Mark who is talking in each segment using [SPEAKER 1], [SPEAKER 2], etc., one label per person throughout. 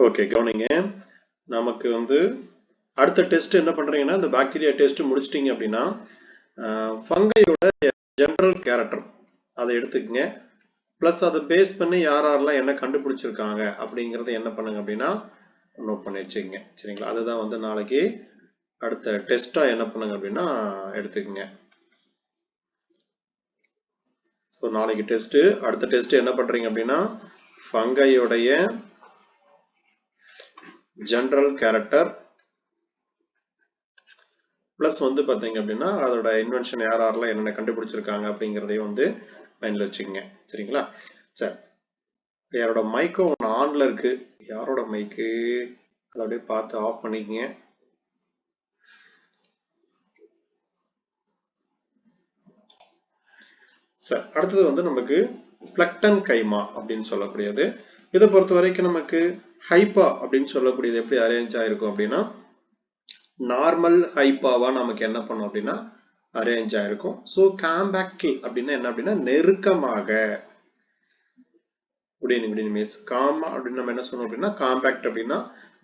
[SPEAKER 1] Okay, கவனிங்க. நமக்கு அடுத்த டெஸ்ட் என்ன பண்றீங்கன்னா, இந்த பாக்டீரியா டெஸ்ட் முடிச்சிட்டீங்க அப்படின்னா ஃபங்கையோட ஜெனரல் கேரக்டர் அதை எடுத்துக்கங்க. ப்ளஸ் அதை பேஸ் பண்ணி யாரெல்லாம் என்ன கண்டுபிடிச்சிருக்காங்க அப்படிங்கிறத என்ன பண்ணுங்க அப்படின்னா நோட் பண்ணி வச்சுக்கங்க. சரிங்களா? அதுதான் நாளைக்கு அடுத்த டெஸ்டா என்ன பண்ணுங்க அப்படின்னா எடுத்துக்கங்க. ஸோ நாளைக்கு டெஸ்ட், அடுத்த டெஸ்ட் என்ன பண்றீங்க அப்படின்னா ஃபங்கையோடைய ஜெனரல் கேரக்டர் பிளஸ் பாத்தீங்க அப்படின்னா அதோட இன்வென்ஷன் யாரெல்லாம் என்னென்ன கண்டுபிடிச்சிருக்காங்க அப்படிங்கிறதையும் மைண்ட்ல வச்சுக்கோங்க. சரிங்களா? சரி, யாரோட மைக்கோ ஒன்று ஆன்ல இருக்கு. யாரோட மைக்கு அதை அப்படியே பார்த்து ஆஃப் பண்ணிக்கங்க. சரி, அடுத்தது நமக்கு பிளக்டன் கைமா அப்படின்னு சொல்லக்கூடியது. இதை பொறுத்த வரைக்கும் நமக்கு ஹைப்பா அப்படின்னு சொல்லக்கூடியது எப்படி அரேஞ்ச் ஆயிருக்கும் அப்படின்னா நார்மல் ஹைப்பாவா நமக்கு என்ன பண்ணும் அப்படின்னா அரேஞ்ச் ஆயிருக்கும். ஸோ காம்பேக்ட் அப்படின்னா என்ன அப்படின்னா நெருக்கமாக மீன்ஸ் காமா அப்படின்னு நம்ம என்ன சொன்னோம் அப்படின்னா காம்பேக்ட் அப்படின்னா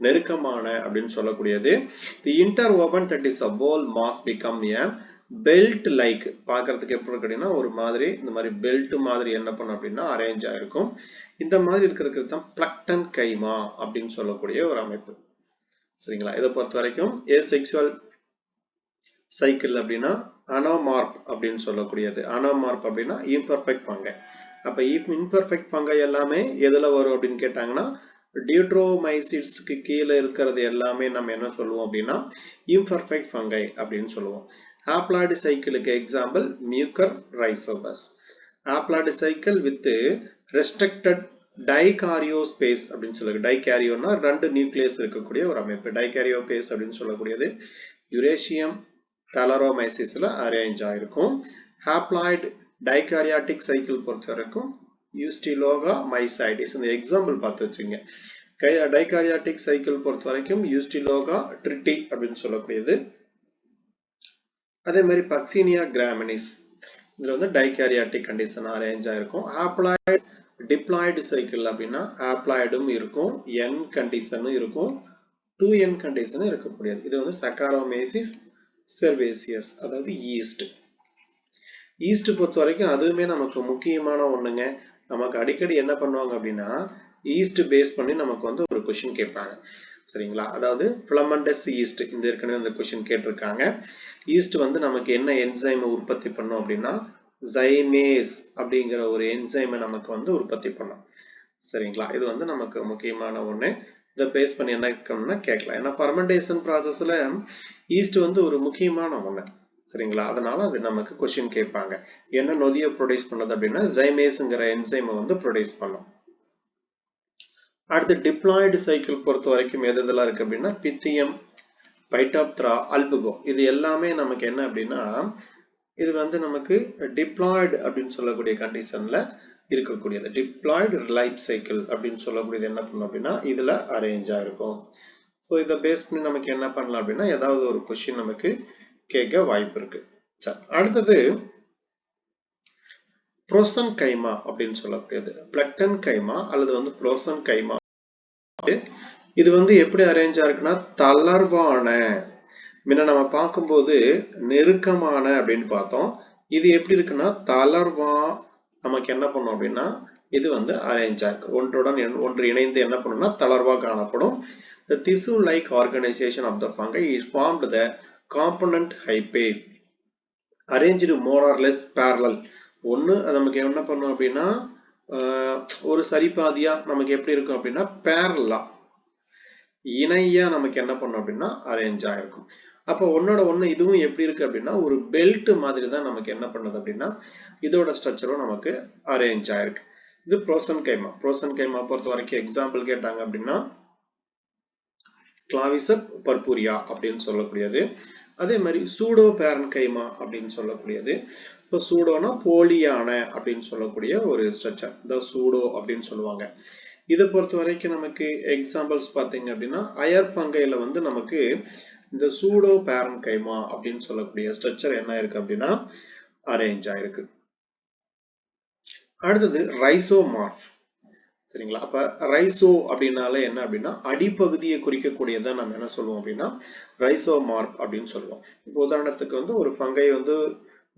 [SPEAKER 1] நெருக்கமான அப்படின்னு சொல்லக்கூடியது. The interwoven that is a whole mass become a belt like பார்க்கிறதுக்கு எப்படி இருக்கு அப்படின்னா ஒரு மாதிரி இந்த மாதிரி பெல்ட் மாதிரி என்ன பண்ணும் அப்படின்னா அரேஞ்ச் ஆயிருக்கும். இந்த மாதிரி இருக்கிறது தான் பிளக்டன் கைமா அப்படின்னு சொல்லக்கூடிய ஒரு அமைப்பு. சரிங்களா? இதை பொறுத்த வரைக்கும் ஏசெக்சுவல் சைக்கிள் அப்படின்னா அனோமார்ப் அப்படின்னு சொல்லக்கூடியது. அனோமார்ப் அப்படின்னா இம்பர்ஃபெக்ட் ஃபங்கை. அப்ப இம்பர்ஃபெக்ட் ஃபங்கை எல்லாமே எதுல வரும் அப்படின்னு கேட்டாங்கன்னா டியூட்ரோமைசிட்ஸ்க்கு கீழே இருக்கிறது எல்லாமே நம்ம என்ன சொல்லுவோம் அப்படின்னா இம்பர்ஃபெக்ட் ஃபங்கை அப்படின்னு சொல்லுவோம். ஹாப்ளாய்டு சைக்கிளுக்கு example mucor rhizopus. Haploid cycle with restricted dikaryophase அப்படின்னு சொல்லுங்க. டைகாரியோனா 2 நியூக்ளியஸ் இருக்கக்கூடிய ஒரு அமைப்பு. டைகாரியோபேஸ் அப்படின்னு சொல்லக்கூடியது யுரேசியம் தலரோமைசிஸ்ல அரேஞ்ச் ஆயிருக்கும். ஹாப்ளாய்டு டைகாரியாட்டிக் சைக்கிள் பொறுத்த வரைக்கும் யூஸ்டிலோகா மைசைடிஸ். இந்த எக்ஸாம்பிள் பார்த்து வச்சுங்க. டைகாரியாட்டிக் சைக்கிள் பொறுத்த வரைக்கும் யூஸ்டிலோகா ட்ரிட்டி அப்படின்னு சொல்லக்கூடியது. அதே மாதிரி பக்சீனியா கிராமினிஸ் இதுல டைகாரியாட்டிக் கண்டிஷன் அரேஞ்ச் ஆயிருக்கும். ஹாப்ளாய்டு டிப்ளாய்டு சைக்கிள் அப்படின்னா ஹாப்ளாய்டும் இருக்கும், என் கண்டிஷனும் இருக்கும், 2n கண்டிஷனும் இருக்கக்கூடியது. இது சக்காரோமேசிஸ் செர்வேசியஸ், அதாவது ஈஸ்ட் பொறுத்த வரைக்கும் அதுவுமே நமக்கு முக்கியமான ஒண்ணுங்க. நமக்கு அடிக்கடி என்ன பண்ணுவாங்க அப்படின்னா ஈஸ்ட் பேஸ் பண்ணி நமக்கு ஒரு கொஸ்டின் கேட்பாங்க. சரிங்களா? அதாவது பிளமண்டஸ் ஈஸ்ட் இந்த ஏற்கனவே அந்த கொஸ்டின் கேட்டிருக்காங்க. ஈஸ்ட் நமக்கு என்ன என்சைம் உற்பத்தி பண்ணும் அப்படின்னா ஜைமேஸ் அப்படிங்கிற ஒரு என்சைமை நமக்கு உற்பத்தி பண்ணும். சரிங்களா? இது நமக்கு முக்கியமான ஒண்ணு. இதை பேஸ் பண்ணி என்ன கேட்கலாம். ஏன்னா ஃபர்மெண்டேஷன் ப்ராசஸ்ல ஈஸ்ட் ஒரு முக்கியமான ஒண்ணு. சரிங்களா? அதனால அது நமக்கு கொஸ்டின் கேட்பாங்க. என்ன நொதியை ப்ரொடியூஸ் பண்ணது அப்படின்னா ஜைமேஸ்ங்கிற என்சைமை ப்ரொடியூஸ் பண்ணும். அடுத்து டிப்ளாய்டு சைக்கிள் பொறுத்த வரைக்கும் எதெல்லாம் இருக்கு அப்படின்னா பித்தியம், பைட்டாப்த்ரா, அல்புகோ இது எல்லாமே நமக்கு என்ன அப்படின்னா இது நமக்கு டிப்ளாய்டு அப்படின்னு சொல்லக்கூடிய கண்டிஷன்ல இருக்கக்கூடியது. டிப்ளாய்டு லைஃப் சைக்கிள் அப்படின்னு சொல்லக்கூடியது என்ன பண்ணும் அப்படின்னா இதுல அரேஞ்ச் ஆயிருக்கும். ஸோ இதை பேஸ் பண்ணி நமக்கு என்ன பண்ணலாம் அப்படின்னா ஏதாவது ஒரு கொஸ்டின் நமக்கு கேட்க வாய்ப்பு இருக்கு. அடுத்தது புரோசன் கைமா அப்படின்னு சொல்லக்கூடியது. பிளக்டன் கைமா அல்லது புரோசன் கைமா. இது எப்படி அரேஞ்ச் ஆயிருக்குன்னா தளர்வான முன்ன நம்ம பார்க்கும்போது நெருக்கமான அப்படின்னு பார்த்தோம். இது எப்படி இருக்குன்னா தளர்வா நமக்கு என்ன பண்ணும் அப்படின்னா இது அரேஞ்ச் ஆயிருக்கு. ஒன்றுடன் ஒன்று இணைந்து என்ன பண்ணும்னா தளர்வா காணப்படும். The tissue-like organization of the fungi is formed the component hyphae arranged more or less parallel. ஒன்று நமக்கு என்ன பண்ணும் அப்படின்னா ஒரு சரிபாதியா நமக்கு எப்படி இருக்கும் அப்படின்னா பேரலா இணையா நமக்கு என்ன பண்ணும் அப்படின்னா அரேஞ்ச் ஆயிருக்கும். அப்போ ஒன்னோட ஒண்ணு இதுவும் எப்படி இருக்கு அப்படின்னா ஒரு பெல்ட் மாதிரி தான் நமக்கு என்ன பண்ணுது அப்படின்னா இதோட ஸ்ட்ரக்சரும் நமக்கு அரேஞ்ச் ஆயிருக்கு. இது புரோசன் கைமா. புரோசன் கைமா பொறுத்த வரைக்கும் எக்ஸாம்பிள் கேட்டாங்க அப்படின்னா கிளாவிசப் பர்பூரியா அப்படின்னு சொல்லக்கூடியது. அதே மாதிரி சூடோ பேரன் கைமா அப்படின்னு சொல்லக்கூடியது. இப்போ சூடோனா போலியான அப்படின்னு சொல்லக்கூடிய ஒரு ஸ்ட்ரக்சர் இந்த சூடோ அப்படின்னு சொல்லுவாங்க. இதை பொறுத்த வரைக்கும் நமக்கு எக்ஸாம்பிள்ஸ் பார்த்தீங்க அப்படின்னா அயர் பங்கையில நமக்கு இந்த சூடோ பேரன் கைமா அப்படின்னு சொல்லக்கூடிய ஸ்ட்ரக்சர் என்ன இருக்கு அப்படின்னா அரேஞ்ச் ஆயிருக்கு. அடுத்தது ரைசோமார்ப். சரிங்களா? அப்ப ரைசோ அப்படின்னாலே என்ன அப்படின்னா அடிப்பகுதியை குறிக்கக்கூடியதை நம்ம என்ன சொல்லுவோம் அப்படின்னா ரைசோமார்ப் அப்படின்னு சொல்லுவோம். இப்போ உதாரணத்துக்கு வந்து ஒரு ஃபங்கை வந்து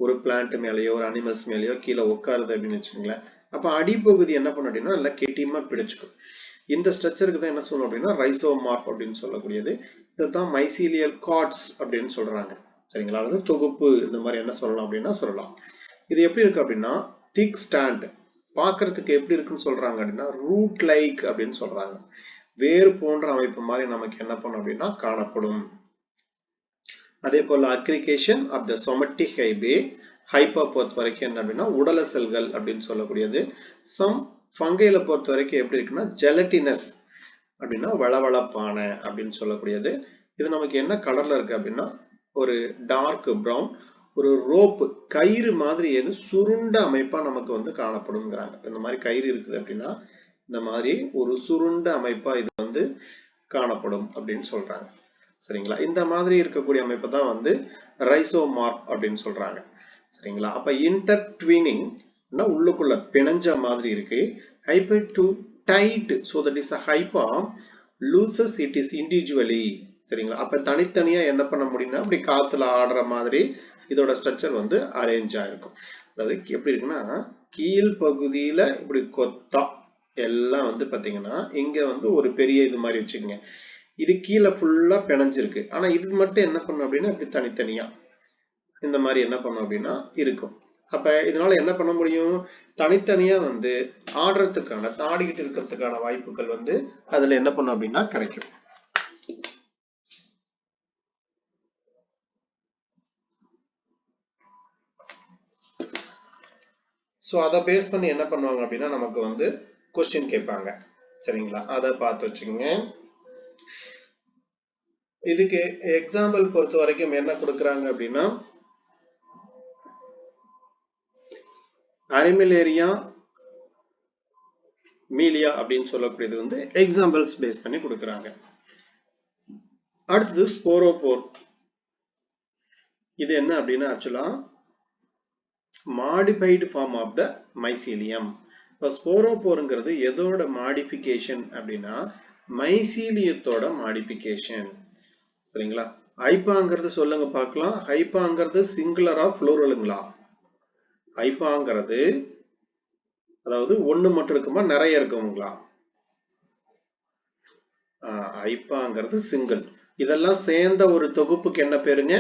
[SPEAKER 1] ஒரு பிளான்ட் மேலேயோ ஒரு அனிமல்ஸ் மேலேயோ கீழே உட்காருது அப்படின்னு வச்சுக்கோங்களேன். அப்ப அடிப்பகுதி என்ன பண்ணும் அப்படின்னா நல்லா கெட்டியமா பிடிச்சுக்கும். இந்த ஸ்ட்ரக்சருக்கு தான் என்ன சொல்லணும் அப்படின்னா ரைசோமார்ப் அப்படின்னு சொல்லக்கூடியது. இதுதான் மைசீலியல் கார்ட்ஸ் அப்படின்னு சொல்றாங்க. சரிங்களா? அதாவது தொகுப்பு இந்த மாதிரி என்ன சொல்லலாம் அப்படின்னா சொல்லலாம். இது எப்படி இருக்கு அப்படின்னா திக் ஸ்டாண்ட் பாக்குறதுக்கு எப்படி இருக்குன்னு சொல்றாங்க அப்படின்னா ரூட் லைக் அப்படின்னு சொல்றாங்க. வேறு போன்ற அமைப்பு மாதிரி நமக்கு என்ன பண்ணும் அப்படின்னா காணப்படும். அதே போல அக்ரிகேஷன் ஆஃப் த சொமட்டிக் ஹைப்பா பொறுத்த வரைக்கும் என்ன அப்படின்னா உடல செல்கள் அப்படின்னு சொல்லக்கூடியது. சம் ஃபங்கைல பொறுத்த வரைக்கும் எப்படி இருக்குன்னா ஜெலட்டினஸ் அப்படின்னா வளவளப்பான அப்படின்னு சொல்லக்கூடியது. இது நமக்கு என்ன கலர்ல இருக்கு அப்படின்னா ஒரு டார்க் ப்ரௌன், ஒரு ரோப்பு கயிறு மாதிரி எது சுருண்ட அமைப்பா நமக்கு வந்து காணப்படும்ங்கிறாங்க. இந்த மாதிரி கயிறு இருக்குது அப்படின்னா இந்த மாதிரி ஒரு சுருண்ட அமைப்பா இது வந்து காணப்படும் அப்படின்னு சொல்றாங்க. சரிங்களா? இந்த மாதிரி இருக்கக்கூடிய அமைப்பு தான் வந்து ரைசோமார்ப் அப்படின்னு சொல்றாங்க. சரிங்களா? அப்ப இன்டர்ட்வீனிங் உள்ளுக்குள்ள பிணைஞ்ச மாதிரி இருக்கு. Hyper to tight so that is a hypa loses it is individually. சரிங்களா? அப்ப தனித்தனியா என்ன பண்ண முடியும்னா அப்படி காத்துல ஆடுற மாதிரி இதோட ஸ்ட்ரக்சர் வந்து அரேஞ்ச் ஆயிருக்கும். அதாவது எப்படி இருக்குன்னா கீழ் பகுதியில இப்படி கொத்தா எல்லாம் வந்து பாத்தீங்கன்னா இங்க வந்து ஒரு பெரிய இது மாதிரி வச்சுக்கோங்க. இது கீழே ஃபுல்லா பிணைஞ்சிருக்கு. ஆனா இது மட்டும் என்ன பண்ணும் அப்படின்னா இப்படி தனித்தனியா இந்த மாதிரி என்ன பண்ணும் அப்படின்னா இருக்கும். அப்ப இதனால என்ன பண்ண முடியும்? தனித்தனியா வந்து ஆடுறதுக்கான ஆடிக்கிட்டு இருக்கிறதுக்கான வாய்ப்புகள் வந்து அதுல என்ன பண்ணும் அப்படின்னா கிடைக்கும். ஸோ அதை பேஸ் பண்ணி என்ன பண்ணுவாங்க அப்படின்னா நமக்கு வந்து கொஸ்டின் கேட்பாங்க. சரிங்களா? அதை பார்த்து வச்சுக்கோங்க. இதுக்கு எக்ஸாம்பிள் பொறுத்த வரைக்கும் என்ன கொடுக்குறாங்க அப்படின்னா அரிமிலேரியா மீலியா அப்படின்னு சொல்லக்கூடியது வந்து எக்ஸாம்பிள்ஸ் பேஸ் பண்ணி கொடுக்குறாங்க. அடுத்தது ஸ்போரோபோர். இது என்ன அப்படின்னா ஆக்சுவலா modified form of the mycelium. இப்போ ஸ்போரோபோருங்கிறது எதோட மாடிஃபிகேஷன் அப்படின்னா மைசீலியத்தோட மாடிஃபிகேஷன். சரிங்களா? ஹைப்பாங்கிறது சொல்லுங்க பார்க்கலாம். ஹைப்பாங்கிறது சிங்குலரா புளூரலுங்களா? ஹைப்பாங்கிறது அதாவது ஒண்ணு மட்டும் இருக்குமா நிறைய இருக்குங்களா? ஹைப்பாங்கிறது சிங்கிள். இதெல்லாம் சேர்ந்த ஒரு தொகுப்புக்கு என்ன பேருங்க?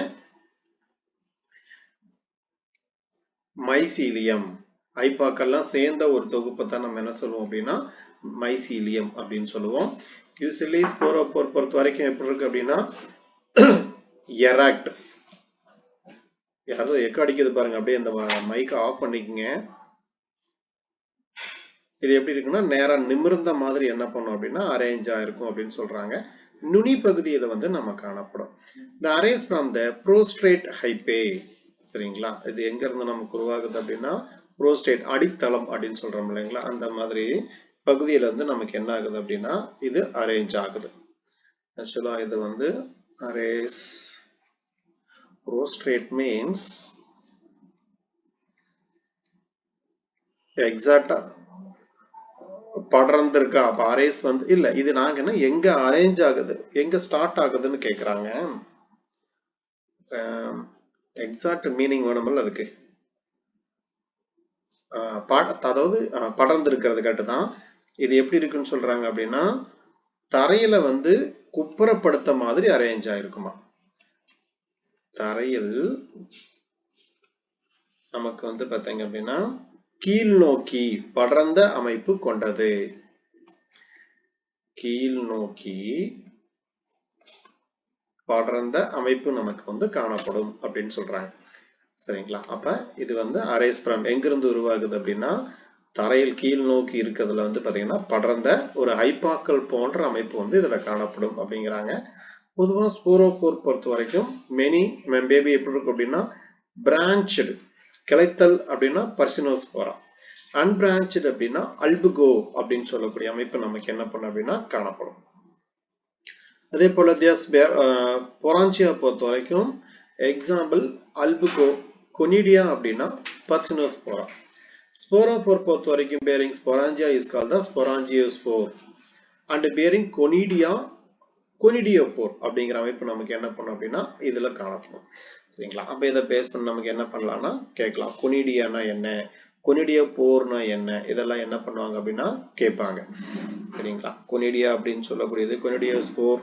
[SPEAKER 1] மைசீலியம். ஹைப்பாக்கெல்லாம் சேர்ந்த ஒரு தொகுப்பை தான் நம்ம என்ன சொல்லுவோம் அப்படின்னா மைசீலியம் அப்படின்னு சொல்லுவோம். யூசுவலி ஸ்போரோபோர் பொறுத்த வரைக்கும் எப்படி இருக்கு அப்படின்னா எராக்ட். யாரும் எக்கோ அடிக்குது பாருங்க. அப்படியே இந்த மைக்கை ஆஃப் பண்ணிக்கங்க. இது எப்படி இருக்குன்னா நேரா நிமிர்ந்த மாதிரி என்ன பண்ணும் அப்படின்னா அரேஞ்ச் ஆயிருக்கும் அப்படின்னு சொல்றாங்க. நுனி பகுதியில வந்து நம்ம காணப்படும். இந்த அரேஸ் ஃப்ரம் த ப்ரோஸ்ட்ரேட் ஹைப்பே. சரிங்களா? இது எங்க இருந்து நமக்கு உருவாகுது அப்படின்னா ப்ரோஸ்ட்ரேட் அடித்தளம் அப்படின்னு சொல்றோம் இல்லைங்களா? அந்த மாதிரி பகுதியில இருந்து நமக்கு என்ன ஆகுது அப்படின்னா இது அரேஞ்ச் ஆகுது. ஆக்சுவலா இது வந்து அரேஸ் ப்ரோஸ்ட்ரேட் மீன்ஸ் எக்ஸாக்டா படர்ந்திருக்கா? அப்ப அரேஸ் வந்து இல்ல. இது நாங்க என்ன எங்க அரேஞ்ச் ஆகுது எங்க ஸ்டார்ட் ஆகுதுன்னு கேக்குறாங்க. எக்ஸாக்ட் மீனிங் வேணும்ல அதுக்கு. அதாவது படர்ந்திருக்கிறது கட்டுதான். இது எப்படி இருக்குன்னு சொல்றாங்க அப்படின்னா தரையில வந்து குப்புறப்படுத்த மாதிரி அரேஞ்ச் ஆயிருக்குமா. தரையில் நமக்கு வந்து பாத்தீங்க அப்படின்னா கீழ் நோக்கி படர்ந்த அமைப்பு கொண்டது. கீழ் நோக்கி படர்ந்த அமைப்பு நமக்கு வந்து காணப்படும் அப்படின்னு சொல்றாங்க. சரிங்களா? அப்ப இது வந்து அரேஸ் ஃப்ரம் எங்கிருந்து உருவாகுது அப்படின்னா தரையில் கீழ் நோக்கி இருக்கிறதுல வந்து பாத்தீங்கன்னா படர்ந்த ஒரு ஹைப்பாக்கள் போன்ற அமைப்பு வந்து இதுல காணப்படும் அப்படிங்கிறாங்க. பொதுவாக ஸ்போரோபோர் பொறுத்த வரைக்கும் மெனி பேபி எப்படி இருக்கும் அப்படின்னா பிரான்ச்சு கிளைத்தல் அப்படின்னா பர்சினோஸ்போரா, அன்பிரான்ச்சு அப்படின்னா அல்புகோ அப்படின்னு சொல்லக்கூடிய அமைப்பு நமக்கு என்ன பண்ணும் அப்படின்னா காணப்படும். அதே போல பொரான்சியா பொறுத்த வரைக்கும் எக்ஸாம்பிள் அல்புகோ, கொனிடியா அப்படின்னா பர்சினோஸ்போரா. Sporophore பொறுத்த வரைக்கும் bearing sporangia is called the sporangiospore and bearing conidia conidiophore அப்படிங்கிற அமைப்பு நமக்கு என்ன பண்ணும் அப்படின்னா இதுல காணப்படும். சரிங்களா? அப்ப இதை பேஸ் பண்ணி நமக்கு என்ன பண்ணலாம்னா கேட்கலாம். கொனிடியானா என்ன, கொனிடியோபோர்னா என்ன, இதெல்லாம் என்ன பண்ணுவாங்க அப்படின்னா கேட்பாங்க. சரிங்களா? கொனிடியா அப்படின்னு சொல்லக்கூடியது கொனிடியோஸ்போர்.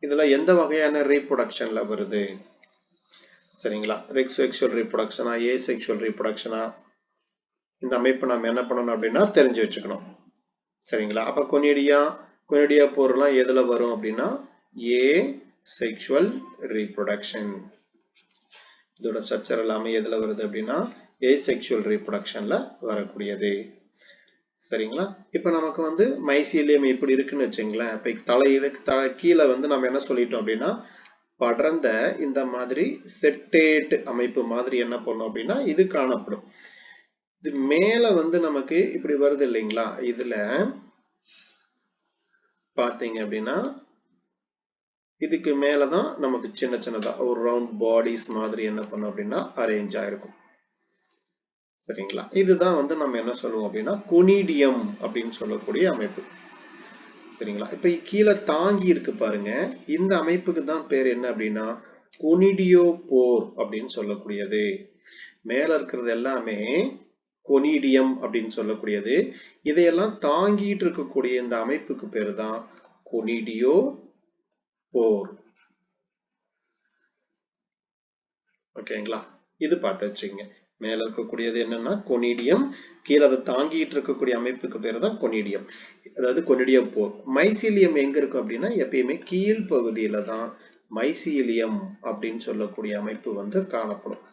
[SPEAKER 1] இதெல்லாம் எந்த வகையான ரீப்ரொடக்ஷன்ல வருது? சரிங்களா? செக்ஷுவல் ரீப்ரொடக்ஷனா, ஏசெக்ஷுவல் ரீப்ரொடக்ஷனா, இந்த அமைப்பு நம்ம என்ன பண்ணணும் அப்படின்னா தெரிஞ்சு வச்சுக்கணும். சரிங்களா? அப்ப கொனிடியோபோர்லாம் எதுல வரும் அப்படின்னா ஏசெக்ஷுவல் ரீப்ரொடக்ஷன். இதோட ஸ்ட்ரக்சர் எல்லாமே எதுல வருது அப்படின்னா ஏசெக்ஷுவல் ரீப்ரொடக்ஷன்ல வரக்கூடியது. சரிங்களா? இப்ப நமக்கு வந்து மைசீலியம் இப்படி இருக்குன்னு வச்சுங்களேன். இப்ப கீழே வந்து நம்ம என்ன சொல்லிட்டோம் அப்படின்னா படர்ந்த இந்த மாதிரி செட்டேட் அமைப்பு மாதிரி என்ன பண்ணும் அப்படின்னா இது காணப்படும். இது மேல வந்து நமக்கு இப்படி வருது இல்லைங்களா? இதுல பாத்தீங்க அப்படின்னா இதுக்கு மேலதான் நமக்கு சின்ன சின்னதா ஒரு ரவுண்ட் பாடிஸ் மாதிரி என்ன பண்ணும் அப்படின்னா அரேஞ்ச் ஆயிருக்கும். சரிங்களா? இதுதான் வந்து நம்ம என்ன சொல்லுவோம் அப்படின்னா கொனிடியம் அப்படின்னு சொல்லக்கூடிய அமைப்பு. சரிங்களா? இப்ப கீழே தாங்கி இருக்கு பாருங்க, இந்த அமைப்புக்கு தான் பேர் என்ன அப்படின்னா கொனிடியோபோர் அப்படின்னு சொல்லக்கூடியது. மேல இருக்கிறது எல்லாமே கொனிடியம் அப்படின்னு சொல்லக்கூடியது. இதையெல்லாம் தாங்கிட்டு இருக்கக்கூடிய இந்த அமைப்புக்கு பேரு தான் கொனிடியோபோர். ஓகேங்களா? இது பார்த்து வச்சுங்க. மேல இருக்கக்கூடியது என்னன்னா கொனிடியம், கீழே அதை தாங்கிட்டு இருக்கக்கூடிய அமைப்புக்கு பேரு தான் கொனிடியம், அதாவது கொனிடியோபோர். மைசீலியம் எங்க இருக்கும் அப்படின்னா எப்பயுமே கீழ் பகுதியில தான் மைசீலியம் அப்படின்னு சொல்லக்கூடிய அமைப்பு வந்து காணப்படும்.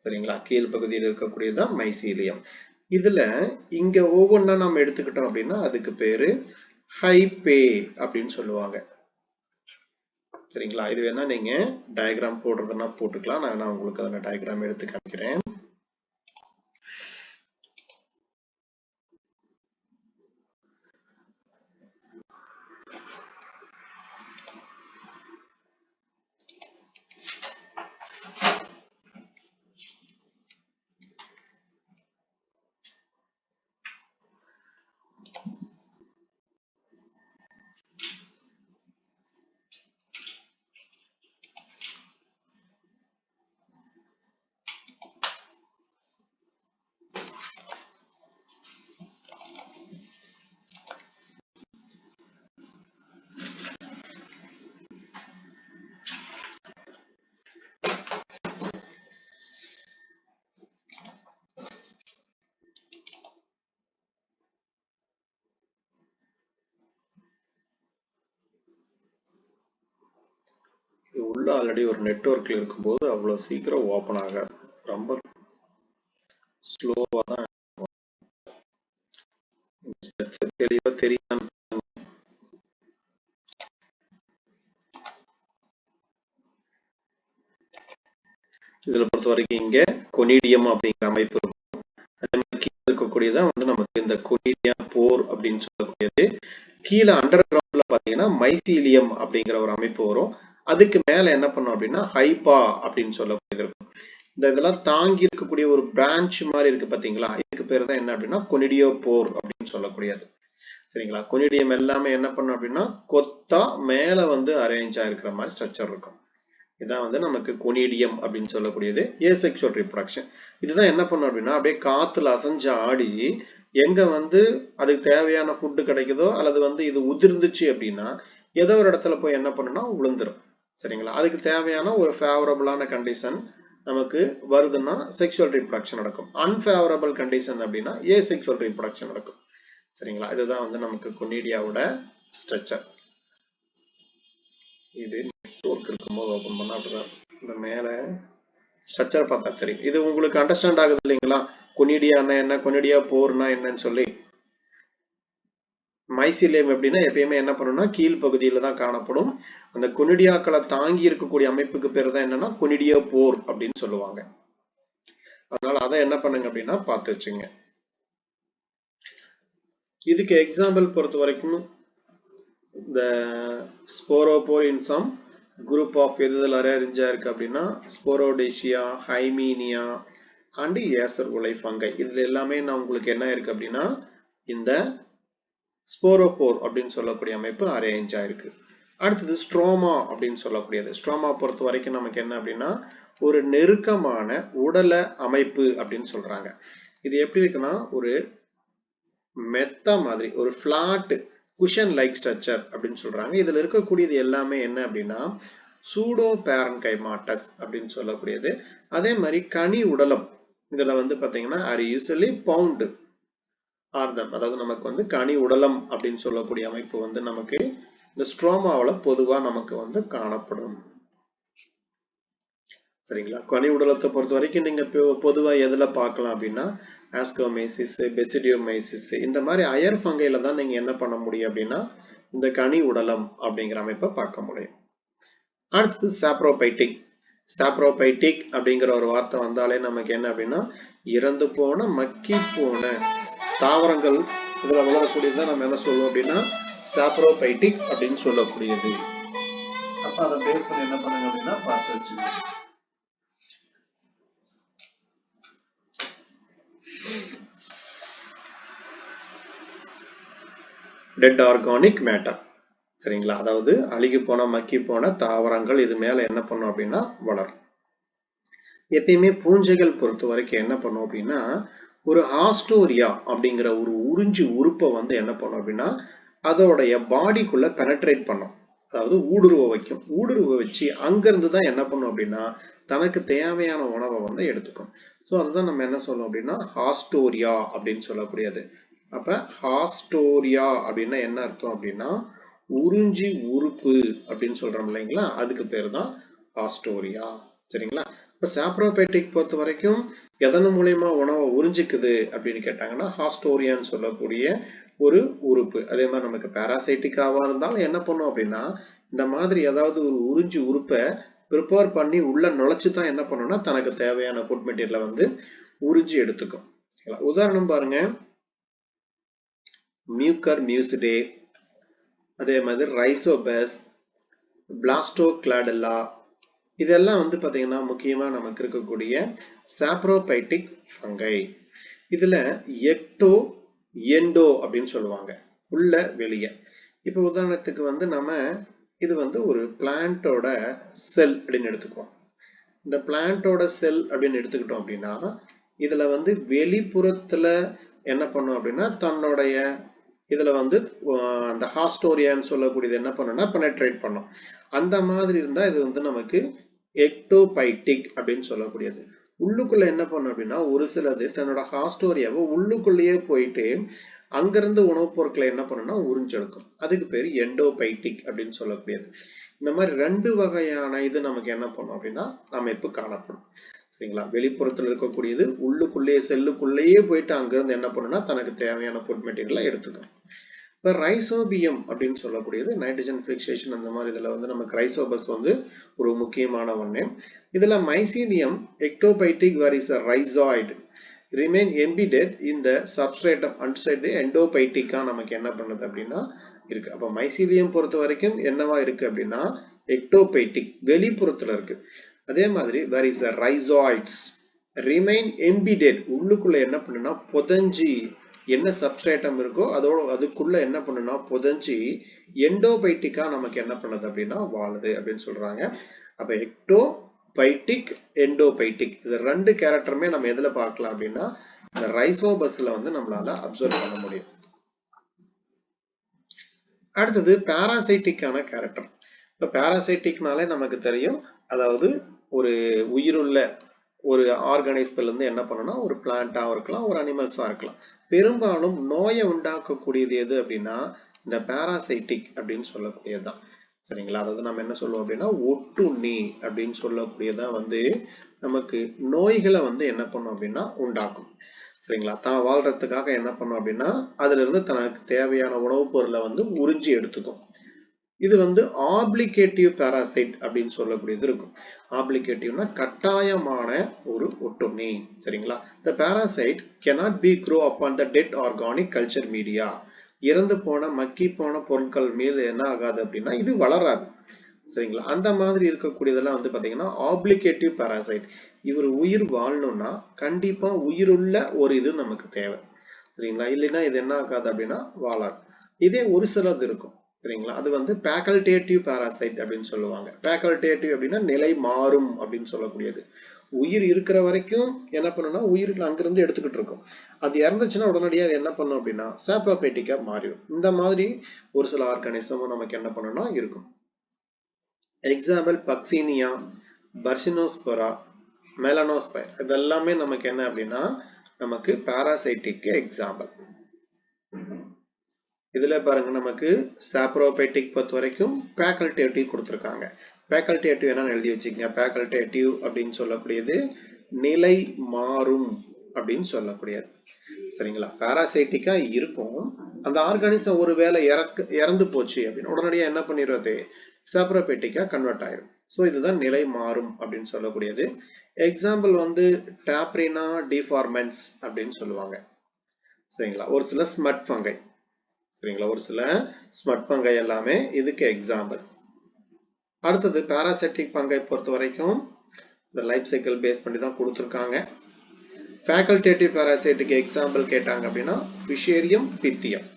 [SPEAKER 1] சரிங்களா? கீழ் பகுதியில் இருக்கக்கூடியதுதான் மைசீலியம். இதுல இங்க ஒவ்வொன்றா நம்ம எடுத்துக்கிட்டோம் அப்படின்னா அதுக்கு பேரு ஹைபே அப்படின்னு சொல்லுவாங்க. சரிங்களா? இது வேணா நீங்க டயக்ராம் போடுறதுன்னா போட்டுக்கலாம். நான் உங்களுக்கு அந்த டயக்ராம் எடுத்து காமிக்கிறேன். உள்ள ஆல்ரெடி ஒரு நெட்வொர்க்ல இருக்கும்போது அவ்வளவு சீக்கிரம் ஓபன் ஆகாது, ரொம்ப ஸ்லோவா தான் தெளிவா தெரியும். இதுல பொறுத்த வரைக்கும் இங்க கொனிடியம் அப்படிங்கிற அமைப்பு இருக்கும். அதே மாதிரி கீழே இருக்கக்கூடியதான் வந்து நமக்கு இந்த கொனிடியோபோர் அப்படின்னு சொல்லக்கூடியது. கீழே அண்டர் கிரவுண்ட்ல பாத்தீங்கன்னா மைசீலியம் அப்படிங்கிற ஒரு அமைப்பு வரும். அதுக்கு மேல என்ன பண்ணும் அப்படின்னா ஹைபா அப்படின்னு சொல்லக்கூடியது இருக்கும். இந்த இதெல்லாம் தாங்கி இருக்கக்கூடிய ஒரு பிரான்ச் மாதிரி இருக்கு பாத்தீங்களா, இதுக்கு பேர் தான் என்ன அப்படின்னா கொனிடியோபோர் அப்படின்னு சொல்லக்கூடியது. சரிங்களா? கொனிடியம் எல்லாமே என்ன பண்ணும் அப்படின்னா கொத்தா மேல வந்து அரேஞ்ச் ஆயிருக்கிற மாதிரி ஸ்ட்ரக்சர் இருக்கும். இதான் வந்து நமக்கு கொனிடியம் அப்படின்னு சொல்லக்கூடியது ஏசெக்சுவல் ரீப்ரொடக்ஷன். இதுதான் என்ன பண்ணும் அப்படின்னா அப்படியே காத்துல அசைஞ்சு ஆடி எங்க வந்து அதுக்கு தேவையான ஃபுட்டு கிடைக்குதோ அல்லது வந்து இது உதிர்ந்துச்சு அப்படின்னா ஏதோ ஒரு இடத்துல போய் என்ன பண்ணுன்னா விழுந்துரும். சரிங்களா? அதுக்கு தேவையான ஒரு ஃபேவரபிளான கண்டிஷன் நமக்கு வருதுன்னா செக்ஷுவல் ரீப்ரொடக்ஷன் நடக்கும். அன்ஃபேவரபிள் கண்டிஷன் அப்படின்னா ஏசெக்சுவல் ரீப்ரொடக்ஷன் நடக்கும். சரிங்களா? இதுதான் வந்து நமக்கு கொனிடியாவோட ஸ்ட்ரக்சர். இது நெட்வொர்க் இருக்கும்போது ஓபன் பண்ணா அப்படிதான் இந்த மேல ஸ்ட்ரக்சர் பார்த்தா தெரியும். இது உங்களுக்கு அண்டர்ஸ்டாண்ட் ஆகுது இல்லைங்களா? கொனிடியானா என்ன, கொனிடியோபோர்னா என்னன்னு சொல்லி. மைசீலியம் எப்படின்னா எப்பயுமே என்ன பண்ணும்னா கீழ் பகுதியில தான் காணப்படும். அந்த கொனிடியாக்களை தாங்கி இருக்கக்கூடிய அமைப்புக்கு பேர் தான் என்னன்னா கொனிடியோபோர் அப்படின்னு சொல்லுவாங்க. அதனால அதை என்ன பண்ணுங்க அப்படின்னா பார்த்து வச்சுங்க. இதுக்கு எக்ஸாம்பிள் பொறுத்த வரைக்கும் the sporophore in some group of எதுல அரேஞ்ச் இருக்கு அப்படின்னா sporodochia, hymenia and acervuli fungi. இதுல எல்லாமே நான் உங்களுக்கு என்ன இருக்கு அப்படின்னா இந்த ஸ்போரோபோர் அப்படின்னு சொல்லக்கூடிய அமைப்பு அரேஞ்ச் ஆயிருக்கு. அடுத்தது ஸ்ட்ரோமா அப்படின்னு சொல்லக்கூடியது. ஸ்ட்ரோமா பொறுத்த வரைக்கும் நமக்கு என்ன அப்படின்னா ஒரு நெருக்கமான உடல அமைப்பு அப்படின்னு சொல்றாங்க. இது எப்படி இருக்குன்னா ஒரு மெத்த மாதிரி ஒரு பிளாட் குஷன் லைக் ஸ்ட்ரக்சர் அப்படின்னு சொல்றாங்க. இதுல இருக்கக்கூடியது எல்லாமே என்ன அப்படின்னா சூடோ பேரன்கைமாட்டஸ் அப்படின்னு சொல்லக்கூடியது. அதே மாதிரி கனி உடலம் இதுல வந்து பாத்தீங்கன்னா ஆர் யூசுவலி பவுண்ட் ஆர்தம், அதாவது நமக்கு வந்து கனி உடலம் அப்படின்னு சொல்லக்கூடிய அமைப்பு வந்து நமக்கு இந்த ஸ்ட்ரோமாவில பொதுவா நமக்கு வந்து காணப்படும். சரிங்களா? கனி உடலத்தை பொறுத்த வரைக்கும் நீங்க பொதுவா எதுல பார்க்கலாம் அப்படின்னா ஆஸ்கோமைசிஸ், பெசிடியோமைசிஸ் இந்த மாதிரி அயர் ஃபங்கைல தான் நீங்க என்ன பண்ண முடியும் அப்படின்னா இந்த கனி உடலம் அப்படிங்கிற அமைப்பை பார்க்க முடியும். அடுத்தது சாப்ரோபைட்டிக். சாப்ரோபைட்டிக் அப்படிங்கிற ஒரு வார்த்தை வந்தாலே நமக்கு என்ன அப்படின்னா இறந்து போன மக்கி போன தாவரங்கள் இதுல வளரக்கூடியதான் நம்ம என்ன சொல்லுவோம் அப்படின்னா சாப்ரோபைட்டிக் அப்படின்னு சொல்லக்கூடியது. அப்ப அதை பேஸ் பண்ணி என்ன பண்ணுங்க அப்படின்னா பார்த்து வச்சுக்கோங்க. Dead organic matter. சரிங்களா? அதாவது அழுகி போன மக்கி போன தாவரங்கள் இது மேல என்ன பண்ணும் அப்படின்னா வளரும். எப்பயுமே பூஞ்சைகள் பொறுத்த வரைக்கும் என்ன பண்ணும் அப்படின்னா ஒரு ஆஸ்டோரியா அப்படிங்கிற ஒரு உறிஞ்சி உறுப்பை வந்து என்ன பண்ணும் அப்படின்னா அதோடைய பாடிக்குள்ள பெனட்ரேட் பண்ணும், அதாவது ஊடுருவ வைக்கும். ஊடுருவ வச்சு அங்கிருந்து தான் என்ன பண்ணும் அப்படின்னா தனக்கு தேவையான உணவை வந்து எடுத்துக்கும். ஸோ அதுதான் நம்ம என்ன சொல்லணும் அப்படின்னா ஹாஸ்டோரியா அப்படின்னு சொல்லக்கூடியது. அப்ப ஹாஸ்டோரியா அப்படின்னா என்ன அர்த்தம் அப்படின்னா உறிஞ்சி உறுப்பு அப்படின்னு சொல்றோம் இல்லைங்களா, அதுக்கு பேர் தான் ஹாஸ்டோரியா. சரிங்களா? இப்ப சாப்ரோபைட்டிக் பொறுத்த வரைக்கும் எதன் மூலியமா உணவை உறிஞ்சிக்குது அப்படின்னு கேட்டாங்கன்னா ஹாஸ்டோரியான்னு சொல்லக்கூடிய ஒரு உறுப்பு. அதே மாதிரி நமக்கு பாராசைட்டிக்காவா இருந்தாலும் என்ன பண்ணும் அப்படின்னா இந்த மாதிரி ஏதாவது ஒரு உறிஞ்சி உறுப்பை ப்ரிப்பேர் பண்ணி உள்ள நுழைச்சு தான் என்ன பண்ணும்னா தனக்கு தேவையான ஃபுட் மெட்டீரியலை வந்து உறிஞ்சி எடுத்துக்கும். உதாரணம் பாருங்க, மியூக்கர் மியூசிடே, அதே மாதிரி ரைசோபஸ், பிளாஸ்டோகிளாடெல்லா, இதெல்லாம் வந்து பாத்தீங்கன்னா முக்கியமா நமக்கு இருக்கக்கூடிய சாப்ரோபைட்டிக் ஃபங்கை. இதுல எக்டோ எண்டோ அப்படின்னு சொல்லுவாங்க, உள்ள வெளியே. இப்ப உதாரணத்துக்கு வந்து நம்ம இது வந்து ஒரு பிளான்ட்டோட செல் அப்படின்னு எடுத்துக்குவோம். இந்த பிளான்ட்டோட செல் அப்படின்னு எடுத்துக்கிட்டோம் அப்படின்னா இதுல வந்து வெளிப்புறத்துல என்ன பண்ணும் அப்படின்னா தன்னுடைய இதுல வந்து அந்த ஹாஸ்டோரியான்னு சொல்லக்கூடியது என்ன பண்ணும்னா பெனட்ரேட் பண்ணும். அந்த மாதிரி இருந்தா இது வந்து நமக்கு எக்டோபைட்டிக் அப்படின்னு சொல்லக்கூடியது. உள்ளுக்குள்ள என்ன பண்ணும் அப்படின்னா ஒரு சிலது தன்னோட ஹாஸ்டோரியாவை உள்ளுக்குள்ளேயே போயிட்டு அங்கிருந்து உணவுப் பொருட்களை என்ன பண்ணும்னா உறிஞ்செடுக்கும். அதுக்கு பேர் எண்டோபைட்டிக் அப்படின்னு சொல்லக்கூடியது. இந்த மாதிரி ரெண்டு வகையான இது நமக்கு என்ன பண்ணும் அப்படின்னா அமைப்பு காணப்படும். சரிங்களா? வெளிப்புறத்துல இருக்கக்கூடியது உள்ளுக்குள்ளேயே செல்லுக்குள்ளேயே போயிட்டு அங்கிருந்து என்ன பண்ணுன்னா தனக்கு தேவையான ஃபுட் மெட்டீரியலை எடுத்துக்கும். இப்போ ரைசோபியம் அப்படின்னு சொல்லக்கூடியது நைட்ரஜன் ஃபிக்சேஷன் அந்த மாதிரி இதுல வந்து நமக்கு ரைசோபஸ் வந்து ஒரு முக்கியமான ஒண்ணு. இதுல mycelium ectophytic where is a rhizoid remain embedded in the substratum outside the endophytica நமக்கு என்ன பண்ணுது அப்படின்னா இருக்கு. அப்ப மைசீலியம் பொறுத்த வரைக்கும் என்னவா இருக்கு அப்படின்னா எக்டோபைட்டிக் வெளிப்புறத்துல இருக்கு. அதே மாதிரி வேர் is a rhizoids remain embedded உள்ளுக்குள்ள என்ன பண்ணுன்னா புதஞ்சி என்ன சப்ஸ்ட்ரேட்டம் இருக்கோ அதோட அதுக்குள்ள என்ன பண்ணுன்னா புதஞ்சி எண்டோபைட்டிக்கா நமக்கு என்ன பண்ணுது அப்படின்னா வாழுது அப்படின்னு சொல்றாங்க. அப்ப எக்டோபைட்டிக் எண்டோபைட்டிக் இது ரெண்டு கேரக்டருமே நம்ம எதுல பார்க்கலாம் அப்படின்னா இந்த ரைசோபஸ்ல வந்து நம்மளால அப்சர்வ் பண்ண முடியும். அடுத்தது பாராசைட்டிக்கான கேரக்டர். இப்ப பாராசைட்டிக்னாலே நமக்கு தெரியும், அதாவது ஒரு உயிருள்ள ஒரு ஆர்கானிசத்துல இருந்து என்ன பண்ணணும்னா ஒரு பிளான்டா இருக்கலாம், ஒரு அனிமல்ஸா இருக்கலாம். பெரும்பாலும் நோயை உண்டாக்கக்கூடியது எது அப்படின்னா இந்த பாராசைட்டிக் அப்படின்னு சொல்லக்கூடியதுதான். சரிங்களா? அதாவது நம்ம என்ன சொல்லுவோம் அப்படின்னா ஒட்டுண்ணி அப்படின்னு சொல்லக்கூடியதான் வந்து நமக்கு நோய்களை வந்து என்ன பண்ணும் அப்படின்னா உண்டாக்கும். சரிங்களா? தான் வாழ்றதுக்காக என்ன பண்ணும் அப்படின்னா அதுல இருந்து தனக்கு தேவையான உணவுப் பொருளை வந்து உறிஞ்சி எடுத்துக்கும். இது வந்து ஆப்ளிகேட்டிவ் பாராசைட் அப்படின்னு சொல்லக்கூடியது இருக்கும். ஆப்ளிகேட்டிவ்னா கட்டாயமான ஒரு ஒட்டுண்ணி. சரிங்களா? The parasite cannot be grow upon the dead organic culture media. இறந்து போன மக்கி போன பொருட்கள் மீது என்ன ஆகாது அப்படின்னா இது வளராது. சரிங்களா? அந்த மாதிரி இருக்கக்கூடியதெல்லாம் வந்து பாத்தீங்கன்னா ஆப்ளிகேட்டிவ் பாராசைட். இவர் உயிர் வாழணும்னா கண்டிப்பா உயிருள்ள ஒரு இது நமக்கு தேவை. சரிங்களா? இல்லைன்னா இது என்ன ஆகாது அப்படின்னா வாழாது. இதே ஒரு சிலது இருக்கும். சரிங்களா? அது வந்து ஃபேக்கல்டேட்டிவ் பாராசைட் அப்படின்னு சொல்லுவாங்க. ஃபேக்கல்டேட்டிவ் அப்படின்னா நிலை மாறும் அப்படின்னு சொல்லக்கூடியது. உயிர் இருக்கிற வரைக்கும் என்ன பண்ணும்னா உயிர் அங்கிருந்து எடுத்துக்கிட்டு இருக்கும். அது இறந்துச்சுன்னா உடனடியாக அது என்ன பண்ணும் அப்படின்னா சாப்ரோபேட்டிக்கா மாறிடும். இந்த மாதிரி ஒரு சில ஆர்கானிசமும் நமக்கு என்ன பண்ணும்னா இருக்கும். எக்ஸாம்பிள் பக்சீனியா, பர்சினோஸ்போரா, மெலனோஸ்பைர் இதெல்லாமே நமக்கு என்ன அப்படின்னா நமக்கு பாராசைட்டிக்கு எக்ஸாம்பிள். இதுல பாருங்க நமக்கு சாப்ரோபைட்டிக் பொறுத்த வரைக்கும் ஃபேக்கல்டேட்டிவ் கொடுத்துருக்காங்க. ஃபேக்கல்டேட்டிவ் என்னன்னு எழுதி வச்சுக்கங்க. ஃபேக்கல்டேட்டிவ் அப்படின்னு சொல்லக்கூடியது நிலை மாறும் அப்படின்னு சொல்லக்கூடியது. சரிங்களா? பாராசைட்டிக்கா இருக்கும். அந்த ஆர்கானிசம் ஒரு வேளை இறந்து போச்சு அப்படின்னு உடனடியா என்ன பண்ணிடுறது சாப்ரோபைட்டிக்கா கன்வெர்ட் ஆயிரும். ஸோ இதுதான் நிலை மாறும் அப்படின்னு சொல்லக்கூடியது. எக்ஸாம்பிள் வந்து டாப்ரினா டிஃபார்மென்ஸ் அப்படின்னு சொல்லுவாங்க. சரிங்களா? ஒரு சில ஸ்மட் ஃபங்கை. சரிங்களா? ஒரு சில ஸ்மட் பங்கை எல்லாமே இதுக்கு எக்ஸாம்பிள். அடுத்தது பாராசைட்டிக் பங்கை பொறுத்த வரைக்கும் இந்த லைஃப் சைக்கிள் பேஸ் பண்ணி தான் கொடுத்துருக்காங்க. ஃபேக்கல்டேட்டிவ் பாராசைட்டுக்கு எக்ஸாம்பிள் கேட்டாங்க அப்படின்னா ஃபிஷேரியம், பித்தியம்.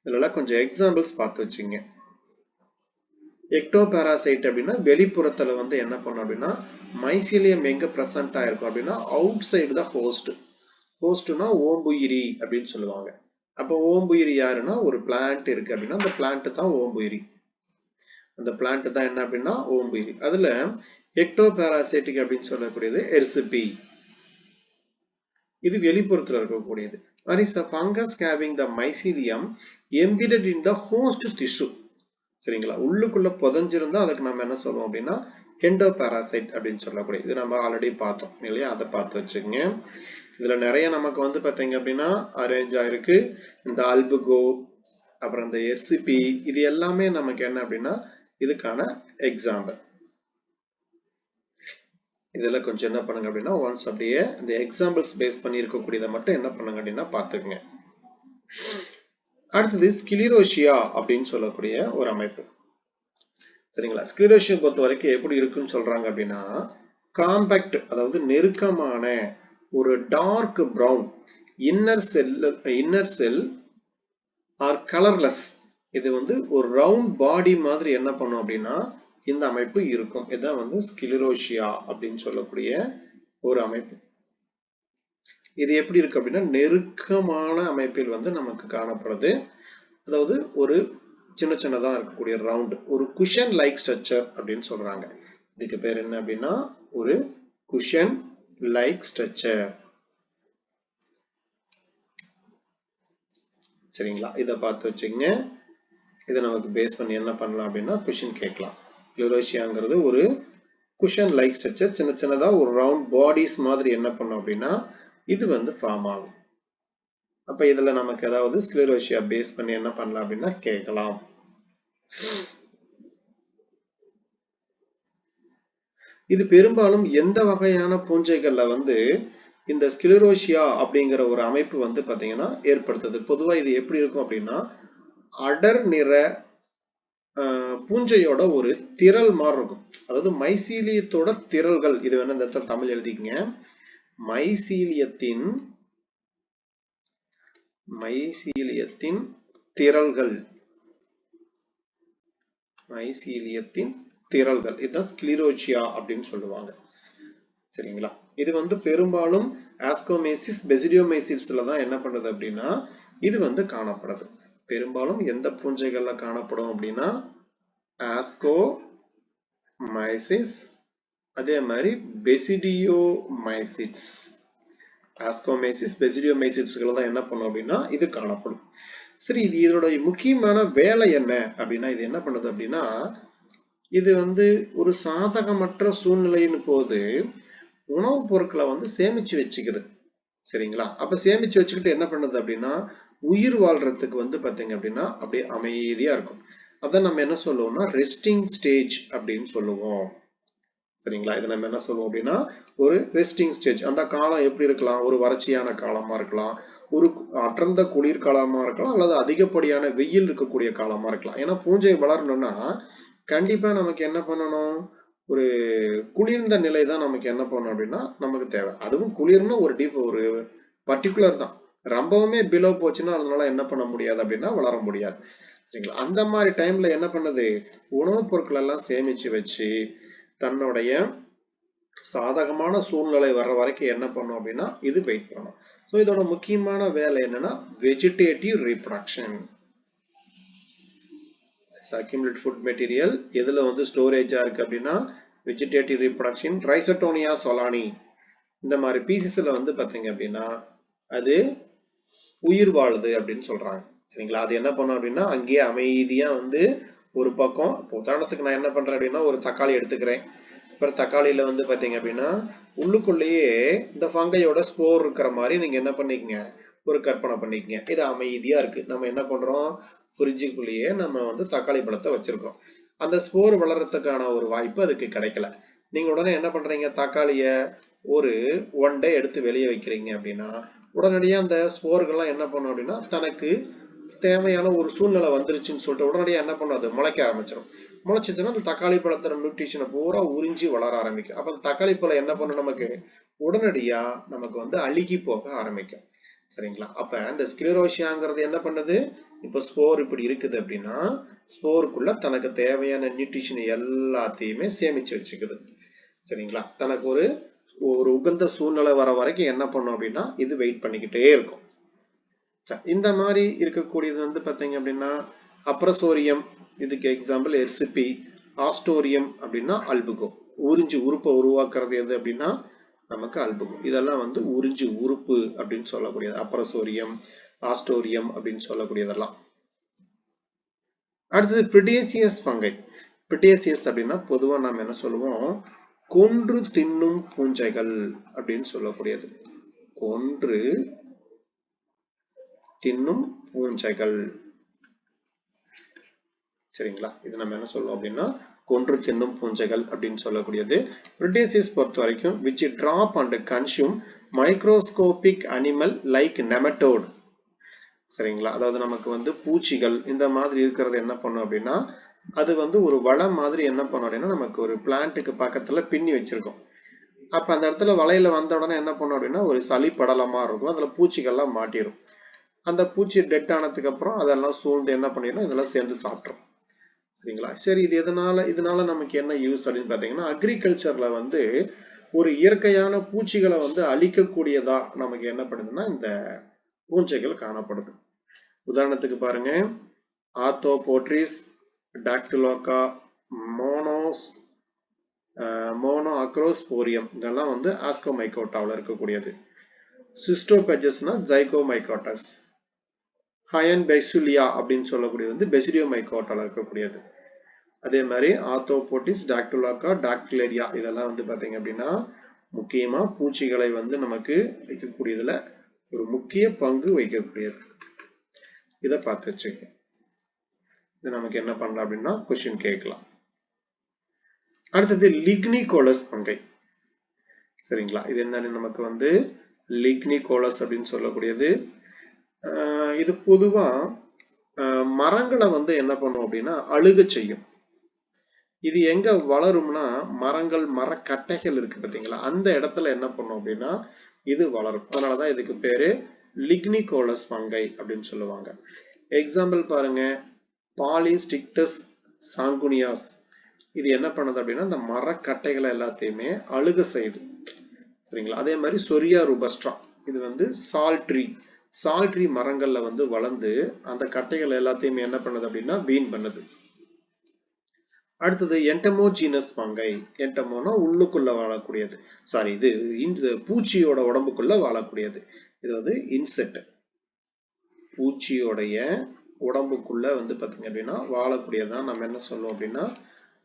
[SPEAKER 1] இதெல்லாம் கொஞ்சம் எக்ஸாம்பிள்ஸ் பார்த்து வச்சுங்க. எக்டோ பாராசைட் அப்படின்னா வெளிப்புறத்துல வந்து என்ன பண்ணும் அப்படின்னா மைசீலியம் எங்க பிரசன்ட் ஆயிருக்கும் அப்படின்னா அவுட் சைடு தான் ஹோஸ்ட். ஹோஸ்ட்னா ஓம்புயிரி அப்படின்னு சொல்லுவாங்க. அப்போ ஓம்புயிரி யாருன்னா ஒரு பிளான்ட் இருக்கு அப்படின்னா அந்த பிளான்ட் தான் ஓம்புயிரி. அந்த பிளான்ட் தான் என்ன அப்படின்னா ஓம்புயிரி. அதுல எக்டோ பாராசைட்டிக் அப்படின்னு சொல்லக்கூடியது எர்சிபி. இது வெளிப்புறத்துல இருக்கக்கூடியது. fungus having the mycelium embedded in the host tissue. சரிங்களா? உள்ளுக்குள்ள புதஞ்சிருந்தா அதுக்கு நம்ம என்ன சொல்லுவோம் அப்படின்னா எண்டோபாராசைட் அப்படின்னு சொல்லக்கூடிய. இது நம்ம ஆல்ரெடி பார்த்தோம் இல்லையா? அதை பார்த்து வச்சுக்கோங்க. இதுல நிறைய நமக்கு வந்து பாத்தீங்க அப்படின்னா அரேஞ்ச் ஆயிருக்கு. இந்த அல்புகோ, அப்புறம் இந்த எர்சிபி, இது எல்லாமே நமக்கு என்ன அப்படின்னா இதுக்கான எக்ஸாம்பிள். இதெல்லாம் கொஞ்சம் என்ன பண்ணுங்க அப்படின்னா ஒன்ஸ் அப்படியே இந்த எக்ஸாம்பிள்ஸ் பேஸ் பண்ணி இருக்கக்கூடியதை மட்டும் என்ன பண்ணுங்க அப்படின்னா பாத்துக்குங்க. அடுத்தது ஸ்கிலிரோஷியா அப்படின்னு சொல்லக்கூடிய ஒரு அமைப்பு. சரிங்களா? ஸ்கிலிரோஷியா பொறுத்த வரைக்கும் எப்படி இருக்குன்னு சொல்றாங்க அப்படின்னா காம்பேக்ட், அதாவது நெருக்கமான ஒரு dark brown inner cell or colourless. இது வந்து ஒரு ரவுண்ட் பாடி மாதிரி என்ன பண்ணும் அப்படின்னா இந்த அமைப்பு இருக்கும். இதான் வந்து ஸ்கிலிரோஷியா அப்படின்னு சொல்லக்கூடிய ஒரு அமைப்பு. இது எப்படி இருக்கு அப்படின்னா நெருக்கமான அமைப்பில் வந்து நமக்கு காணப்படுது. அதாவது ஒரு சின்ன சின்னதா இருக்கக்கூடிய ரவுண்ட், ஒரு குஷன் லைக் ஸ்ட்ரக்சர் அப்படின்னு சொல்றாங்க. இதுக்கு பேர் என்ன அப்படின்னா ஒரு குஷன் லைக் ஸ்ட்ரக்சர். சரிங்களா? இதை பார்த்து வச்சுங்க. இதை நமக்கு பேஸ் பண்ணி என்ன பண்ணலாம் அப்படின்னா குஷன் கேட்கலாம். ஸ்கிலிரோஷியாங்கிறது ஒரு குஷன் லைக் ஸ்ட்ரக்சர், சின்ன சின்னதா ஒரு ரவுண்ட் பாடிஸ் மாதிரி என்ன பண்ணும் அப்படின்னா இது வந்து ஃபார்ம் ஆகும். அப்ப இதுல நமக்கு ஏதாவது ஸ்கிலிரோஷியா பேஸ் பண்ணி என்ன பண்ணலாம் அப்படின்னா கேட்கலாம். இது பெரும்பாலும் எந்த வகையான பூஞ்சைகள்ல வந்து இந்த ஸ்கிலிரோஷியா அப்படிங்கிற ஒரு அமைப்பு வந்து பாத்தீங்கன்னா ஏற்படுத்துது. பொதுவா இது எப்படி இருக்கும் அப்படின்னா அடர் நிற பூஞ்சையோட ஒரு திரள் மாதிரி இருக்கும். அதாவது மைசீலியத்தோட திரள்கள். இது வேணா இந்த இடத்துல தமிழ் எழுதிக்கங்க. மைசீலியத்தின் திரள்கள். மைசீலியத்தின் திரள்கள் இதுதான் ஸ்கிலிரோஷியா அப்படின்னு சொல்லுவாங்க. சரிங்களா? இது வந்து பெரும்பாலும் ஆஸ்கோமேசிஸ், பெசிடியோமைசிஸ்ல தான் என்ன பண்ணுது அப்படின்னா இது வந்து காணப்படுது. பெரும்பாலும் எந்த பூஞ்சைகள்ல காணப்படும் அப்படின்னா ஆஸ்கோமைசிஸ், அதே மாதிரி பெசிடியோமைசிஸ். ஆஸ்கோமைசிஸ், பெசிடியோமைசிஸ்ல தான் என்ன பண்ணும் அப்படின்னா இது காணப்படும். சரி, இது இதோட முக்கியமான வேலை என்ன அப்படின்னா இது என்ன பண்ணுது அப்படின்னா இது வந்து ஒரு சாதகமற்ற சூழ்நிலையின் போது உணவுப் பொருட்களை வந்து சேமிச்சு வச்சுக்குது. சரிங்களா? அப்ப சேமிச்சு வச்சுக்கிட்டு என்ன பண்ணுது அப்படின்னா உயிர் வாழ்றதுக்கு வந்து பாத்தீங்க அப்படின்னா அப்படியே அமைதியா இருக்கும். அதான் நம்ம என்ன சொல்லுவோம்னா ரெஸ்டிங் ஸ்டேஜ் அப்படின்னு சொல்லுவோம். சரிங்களா? இதை நம்ம என்ன சொல்லுவோம் அப்படின்னா ஒரு ரெஸ்டிங் ஸ்டேஜ். அந்த காலம் எப்படி இருக்கலாம்? ஒரு வறட்சியான காலமா இருக்கலாம், ஒரு அடர்ந்த குளிர்காலமா இருக்கலாம், அல்லது அதிகப்படியான வெயில் இருக்கக்கூடிய காலமா இருக்கலாம். ஏன்னா பூஞ்சை வளரணும்னா கண்டிப்பா நமக்கு என்ன பண்ணணும், ஒரு குளிர்ந்த நிலை தான் நமக்கு என்ன பண்ணணும் அப்படின்னா நமக்கு தேவை. அதுவும் குளிர்னா ஒரு பர்டிகுலர் தான். ரொம்பவுமே பிலோ போச்சுன்னா அதனால என்ன பண்ண முடியாது அப்படின்னா வளர முடியாது. சரிங்களா? அந்த மாதிரி டைம்ல என்ன பண்ணுது, உணவுப் பொருட்கள் எல்லாம் சேமிச்சு வச்சு தன்னுடைய சாதகமான சூழ்நிலை வர்ற வரைக்கும் என்ன பண்ணும் அப்படின்னா இது வெயிட் பண்ணணும். ஸோ இதோட முக்கியமான வேலை என்னன்னா vegetative reproduction. accumulate food material எதுல வந்து ஸ்டோரேஜா இருக்கு அப்படின்னா வெஜிடேட்டிவ் ரீப்ரொடக்ஷன், ரைசோட்டோனியா சொலானி இந்த மாதிரி பீசஸ்ல வந்து பாத்தீங்க அப்படின்னா அது உயிர் வாழுது அப்படின்னு சொல்றாங்க. சரிங்களா? அது என்ன பண்ணும் அப்படின்னா அங்கேயே அமைதியா வந்து ஒரு பக்கம், உதாரணத்துக்கு நான் என்ன பண்றேன் அப்படின்னா ஒரு தக்காளி எடுத்துக்கிறேன். அப்புறம் தக்காளியில வந்து பாத்தீங்க அப்படின்னா உள்ளுக்குள்ளேயே இந்த ஃபங்கையோட ஸ்போர் இருக்கிற மாதிரி நீங்க என்ன பண்ணிக்கங்க, ஒரு கற்பனை பண்ணிக்கங்க. இது அமைதியா இருக்கு. நம்ம என்ன பண்றோம், ஃப்ரிட்ஜுக்குள்ளேயே நம்ம வந்து தக்காளி பழத்தை வச்சிருக்கோம். அந்த ஸ்போர் வளர்றதுக்கான ஒரு வாய்ப்பு அதுக்கு கிடைக்கல. நீங்க உடனே என்ன பண்றீங்க, தக்காளிய ஒரு 1 டே எடுத்து வெளியே வைக்கிறீங்க அப்படின்னா உடனடியா அந்த ஸ்போர்கள்லாம் என்ன பண்ணும் அப்படின்னா தனக்கு தேவையான ஒரு சூழ்நிலை வந்துருச்சுன்னு சொல்லிட்டு உடனடியா என்ன பண்ணாது, முளைக்க ஆரம்பிச்சிடும். முளைச்சிச்சுன்னா அந்த தக்காளி பழத்தோட நியூட்ரிஷனை பூரா உறிஞ்சி வளர ஆரம்பிக்கும். அப்ப தக்காளி பழம் என்ன பண்ணும், நமக்கு உடனடியா நமக்கு வந்து அழுகி போக ஆரம்பிக்கும். சரிங்களா? அப்ப இந்த ஸ்க்ளெரோசியாங்கிறது என்ன பண்ணுது, இப்ப ஸ்போர் இப்படி இருக்குது அப்படின்னா ஸ்போருக்குள்ள தனக்கு தேவையான நியூட்ரிஷன் எல்லாத்தையுமே சேமிச்சு வச்சுக்குது. சரிங்களா? தனக்கு ஒரு ஒரு உகந்த சூழ்நிலை வர வரைக்கும் என்ன பண்ணும் அப்படின்னா இது வெயிட் பண்ணிக்கிட்டே இருக்கும். இந்த மாதிரி இருக்கக்கூடியது வந்து பாத்தீங்க அப்படின்னா அப்ரசோரியம், இதுக்கு எக்ஸாம்பிள் எர்சிபி. ஆஸ்டோரியம் அப்படின்னா அல்புகோ, உறிஞ்சு உறுப்பை உருவாக்குறது எது அப்படின்னா நமக்கு அல்புகோ. இதெல்லாம் வந்து உறிஞ்சு உறுப்பு அப்படின்னு சொல்லக்கூடியது அப்ரசோரியம், ஆஸ்டோரியம் அப்படின்னு சொல்லக்கூடியதெல்லாம். அடுத்தது பிரிடேசியஸ் ஃபங்கை. பிரிடேசியஸ் அப்படின்னா பொதுவா நாம என்ன சொல்லுவோம், கொன்று தின்னும் பூஞ்சைகள் அப்படின்னு சொல்லக்கூடியது. கொன்று தின்னும் பூஞ்சைகள். சரிங்களா? இது நம்ம என்ன சொல்லுவோம் அப்படின்னா கொன்று தின்னும் பூஞ்சைகள் அப்படின்னு சொல்லக்கூடியது. பிரிடேசியஸ் பொறுத்த வரைக்கும் which drop and consume microscopic animal like nematode. சரிங்களா? அதாவது நமக்கு வந்து பூச்சிகள் இந்த மாதிரி இருக்கிறது என்ன பண்ணும் அப்படின்னா அது வந்து ஒரு வலை மாதிரி என்ன பண்ணும் அப்படின்னா நமக்கு ஒரு பிளான்ட்டுக்கு பக்கத்துல பின்னி வச்சிருக்கோம். அப்ப அந்த இடத்துல வலையில வந்த உடனே என்ன பண்ணும் அப்படின்னா ஒரு சளி படலமா இருக்கும், அதுல பூச்சிகள்லாம் மாட்டிடும். அந்த பூச்சி டெட் ஆனதுக்கு அப்புறம் அதெல்லாம் சூழ்ந்து என்ன பண்ணிடும், இதெல்லாம் சேர்ந்து சாப்பிட்றோம். சரிங்களா? சரி, இது இதனால நமக்கு என்ன யூஸ் அப்படின்னு பாத்தீங்கன்னா அக்ரிகல்ச்சர்ல வந்து ஒரு இயற்கையான பூச்சிகளை வந்து அழிக்கக்கூடியதா நமக்கு என்ன பண்ணுதுன்னா இந்த பூஞ்சைகள் காணப்படுது. உதாரணத்துக்கு பாருங்க, ஆர்த்தோபோட்ரிஸ், டாக்டிலோகா, மோனோ அக்ரோஸ்போரியம் இதெல்லாம் வந்து ஆஸ்கோமைகோட்டாவில் இருக்கக்கூடியது. சிஸ்டோபெஜஸ்னா ஜைகோமைகோட்டஸ், ஹயன் பெசுலியா அப்படின்னு சொல்லக்கூடியது வந்து பெசிடியோமைகோட்டாவில் இருக்கக்கூடியது. அதே மாதிரி ஆர்த்தோபோட்டிஸ், டாக்டிலோகா, டாக்டிலேரியா இதெல்லாம் வந்து பாத்தீங்க அப்படின்னா முக்கியமா பூச்சிகளை வந்து நமக்கு வைக்கக்கூடியதுல ஒரு முக்கிய பங்கு வைக்கக்கூடியது. இதை பார்த்து வச்சுக்க. இது நமக்கு என்ன பண்ணலாம் அப்படின்னா கொஸ்டின் கேட்கலாம். அடுத்தது லிக்னிகோலஸ் பங்கை. சரிங்களா? இது என்னன்னு நமக்கு வந்து லிக்னிகோலஸ் அப்படின்னு சொல்லக்கூடியது. இது பொதுவா மரங்களை வந்து என்ன பண்ணும் அப்படின்னா அழுக செய்யும். இது எங்க வளரும்னா மரங்கள், மரக்கட்டைகள் இருக்கு பார்த்தீங்களா, அந்த இடத்துல என்ன பண்ணும் அப்படின்னா இது வளரும். அதனாலதான் இதுக்கு பேரு லிக்னிகோலஸ் பங்கை அப்படின்னு சொல்லுவாங்க. எக்ஸாம்பிள் பாருங்க, பாலிஸ்டிக்டஸ் சாங்குனியாஸ். இது என்ன பண்ணுது அப்படின்னா இந்த மரக்கட்டைகளை எல்லாத்தையுமே அழுக செய்யுது. சரிங்களா? அதே மாதிரி சொரியா ருபஸ்ட்ரா, இது வந்து சால்ட்ரி மரங்கள்ல வந்து வளர்ந்து அந்த கட்டைகள் எல்லாத்தையுமே என்ன பண்ணுது அப்படின்னா வீண் பண்ணுது. அடுத்தது என்டமோஜீனஸ் பங்கை. என்டமோனா உள்ளுக்குள்ள வாழக்கூடியது, சாரி இது பூச்சியோட உடம்புக்குள்ள வாழக்கூடியது. இது வந்து இன்செக்ட், பூச்சியோடைய உடம்புக்குள்ள வந்து பாத்தீங்க அப்படின்னா வாழக்கூடியதான் நம்ம என்ன சொல்லுவோம் அப்படின்னா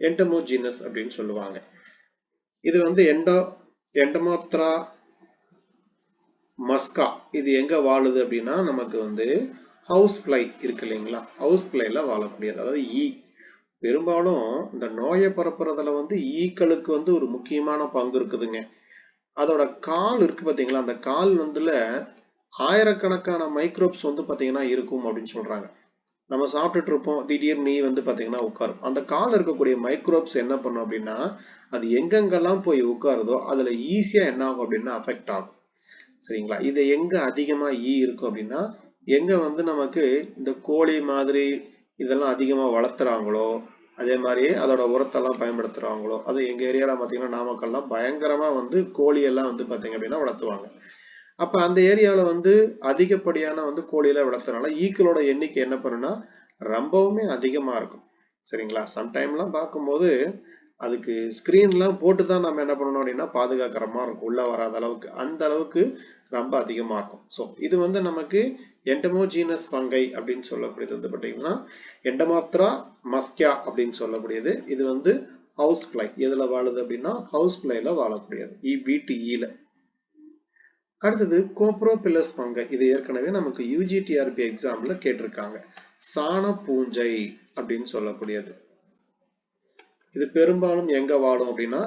[SPEAKER 1] என்டமோஜீனஸ் அப்படின்னு சொல்லுவாங்க. இது வந்து எண்டமோத்ரா மஸ்கா. இது எங்க வாழுது அப்படின்னா நமக்கு வந்து ஹவுஸ் ஃப்ளை இருக்கு இல்லைங்களா, ஹவுஸ் ஃப்ளைல வாழக்கூடியது. அதாவது ஈ. பெரும்பாலும் இந்த நோயை பரப்புறதுல வந்து ஈக்களுக்கு வந்து ஒரு முக்கியமான பங்கு இருக்குதுங்க. அதோட கால் இருக்கு பாத்தீங்களா, அந்த கால் வந்துல ஆயிரக்கணக்கான மைக்ரோப்ஸ் வந்து பாத்தீங்கன்னா இருக்கும் அப்படின்னு சொல்றாங்க. நம்ம சாப்பிட்டுட்டு இருப்போம், திடீர்னு நீ வந்து பாத்தீங்கன்னா உட்காரும். அந்த கால் இருக்கக்கூடிய மைக்ரோப்ஸ் என்ன பண்ணும் அப்படின்னா அது எங்கெங்கெல்லாம் போய் உட்காருதோ அதுல ஈஸியா என்ன ஆகும் அப்படின்னா அஃபெக்ட் ஆகும். சரிங்களா? இது எங்க அதிகமா இருக்கும் அப்படின்னா எங்க வந்து நமக்கு இந்த கோழி மாதிரி இதெல்லாம் அதிகமா வளர்த்துறாங்களோ, அதே மாதிரி அதோட உரத்தெல்லாம் பயன்படுத்துறாங்களோ, அது எங்க ஏரியால பாத்தீங்கன்னா நாமக்கல்லாம் பயங்கரமா வந்து கோழி எல்லாம் வந்து பாத்தீங்க அப்படின்னா வளர்த்துவாங்க. அப்ப அந்த ஏரியால வந்து அதிகப்படியான வந்து கோழியில வளர்த்தனால ஈக்களோட எண்ணிக்கை என்ன பண்ணுன்னா ரொம்பவுமே அதிகமா இருக்கும். சரிங்களா? சம்டைம்லாம் பார்க்கும்போது அதுக்கு ஸ்கிரீன்லாம் போட்டு தான் நம்ம என்ன பண்ணணும் அப்படின்னா பாதுகாக்கிற மாதிரி இருக்கும், உள்ள வராத அளவுக்கு. அந்த அளவுக்கு ரொம்ப அதிகமா இருக்கும். ஸோ இது வந்து நமக்கு எண்டமோஜீனஸ் ஃபங்கை அப்படின்னு சொல்லக்கூடியது வந்து பார்த்தீங்கன்னா எண்டமாப்த்ரா மஸ்கியா அப்படின்னு சொல்லக்கூடியது. இது வந்து ஹவுஸ் ஃப்ளை எதுல வாழுது அப்படின்னா ஹவுஸ் ஃப்ளைல வாழக்கூடியது, வீட்டு ஈல. அடுத்தது கோப்ரோபில்லஸ் ஃபங்கை. இது ஏற்கனவே நமக்கு யூஜிடிஆர்பி எக்ஸாம்ல கேட்டிருக்காங்க. சாண பூஞ்சை அப்படின்னு சொல்லக்கூடியது. இது பெரும்பாலும் எங்க வாழும் அப்படின்னா